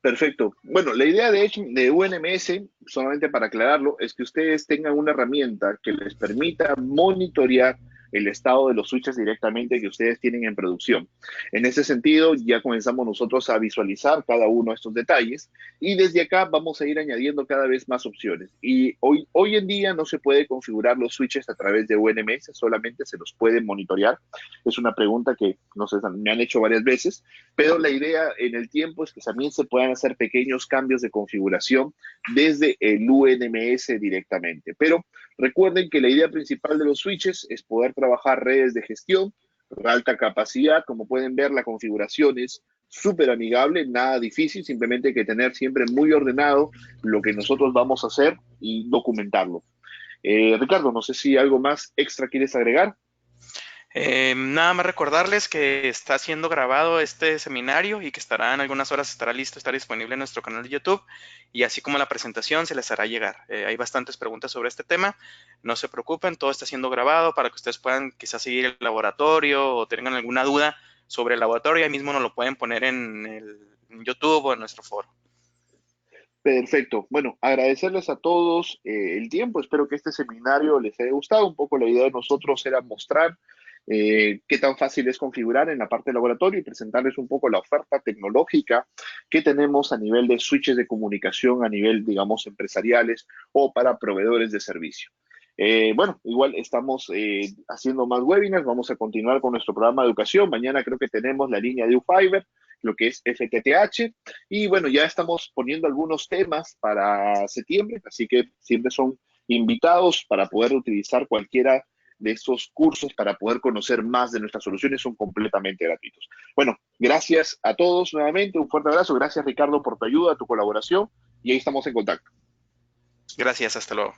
Perfecto. Bueno, la idea de hecho de UNMS, solamente para aclararlo, es que ustedes tengan una herramienta que les permita monitorear el estado de los switches directamente que ustedes tienen en producción. En ese sentido, ya comenzamos nosotros a visualizar cada uno de estos detalles y desde acá vamos a ir añadiendo cada vez más opciones. Y hoy en día no se puede configurar los switches a través de UNMS, solamente se los puede monitorear. Es una pregunta que no sé, me han hecho varias veces, pero la idea en el tiempo es que también se puedan hacer pequeños cambios de configuración desde el UNMS directamente. Pero recuerden que la idea principal de los switches es poder trabajar redes de gestión, alta capacidad. Como pueden ver, la configuración es súper amigable, nada difícil, simplemente hay que tener siempre muy ordenado lo que nosotros vamos a hacer y documentarlo. Ricardo, no sé si algo más extra quieres agregar. Nada más recordarles que está siendo grabado este seminario y que estará en algunas horas, estará listo, estará disponible en nuestro canal de YouTube y así como la presentación se les hará llegar. Hay bastantes preguntas sobre este tema, no se preocupen, todo está siendo grabado para que ustedes puedan quizás seguir el laboratorio o tengan alguna duda sobre el laboratorio, ahí mismo nos lo pueden poner en YouTube o en nuestro foro. Perfecto. Bueno, agradecerles a todos el tiempo. Espero que este seminario les haya gustado. Un poco la idea de nosotros era mostrar qué tan fácil es configurar en la parte de laboratorio y presentarles un poco la oferta tecnológica que tenemos a nivel de switches de comunicación, a nivel, digamos, empresariales o para proveedores de servicio. Bueno, igual estamos haciendo más webinars, vamos a continuar con nuestro programa de educación. Mañana creo que tenemos la línea de UFiber, lo que es FTTH, y bueno, ya estamos poniendo algunos temas para septiembre, así que siempre son invitados para poder utilizar cualquiera de estos cursos para poder conocer más de nuestras soluciones, son completamente gratuitos. Bueno, gracias a todos nuevamente, un fuerte abrazo, gracias Ricardo por tu ayuda, tu colaboración y ahí estamos en contacto. Gracias, hasta luego.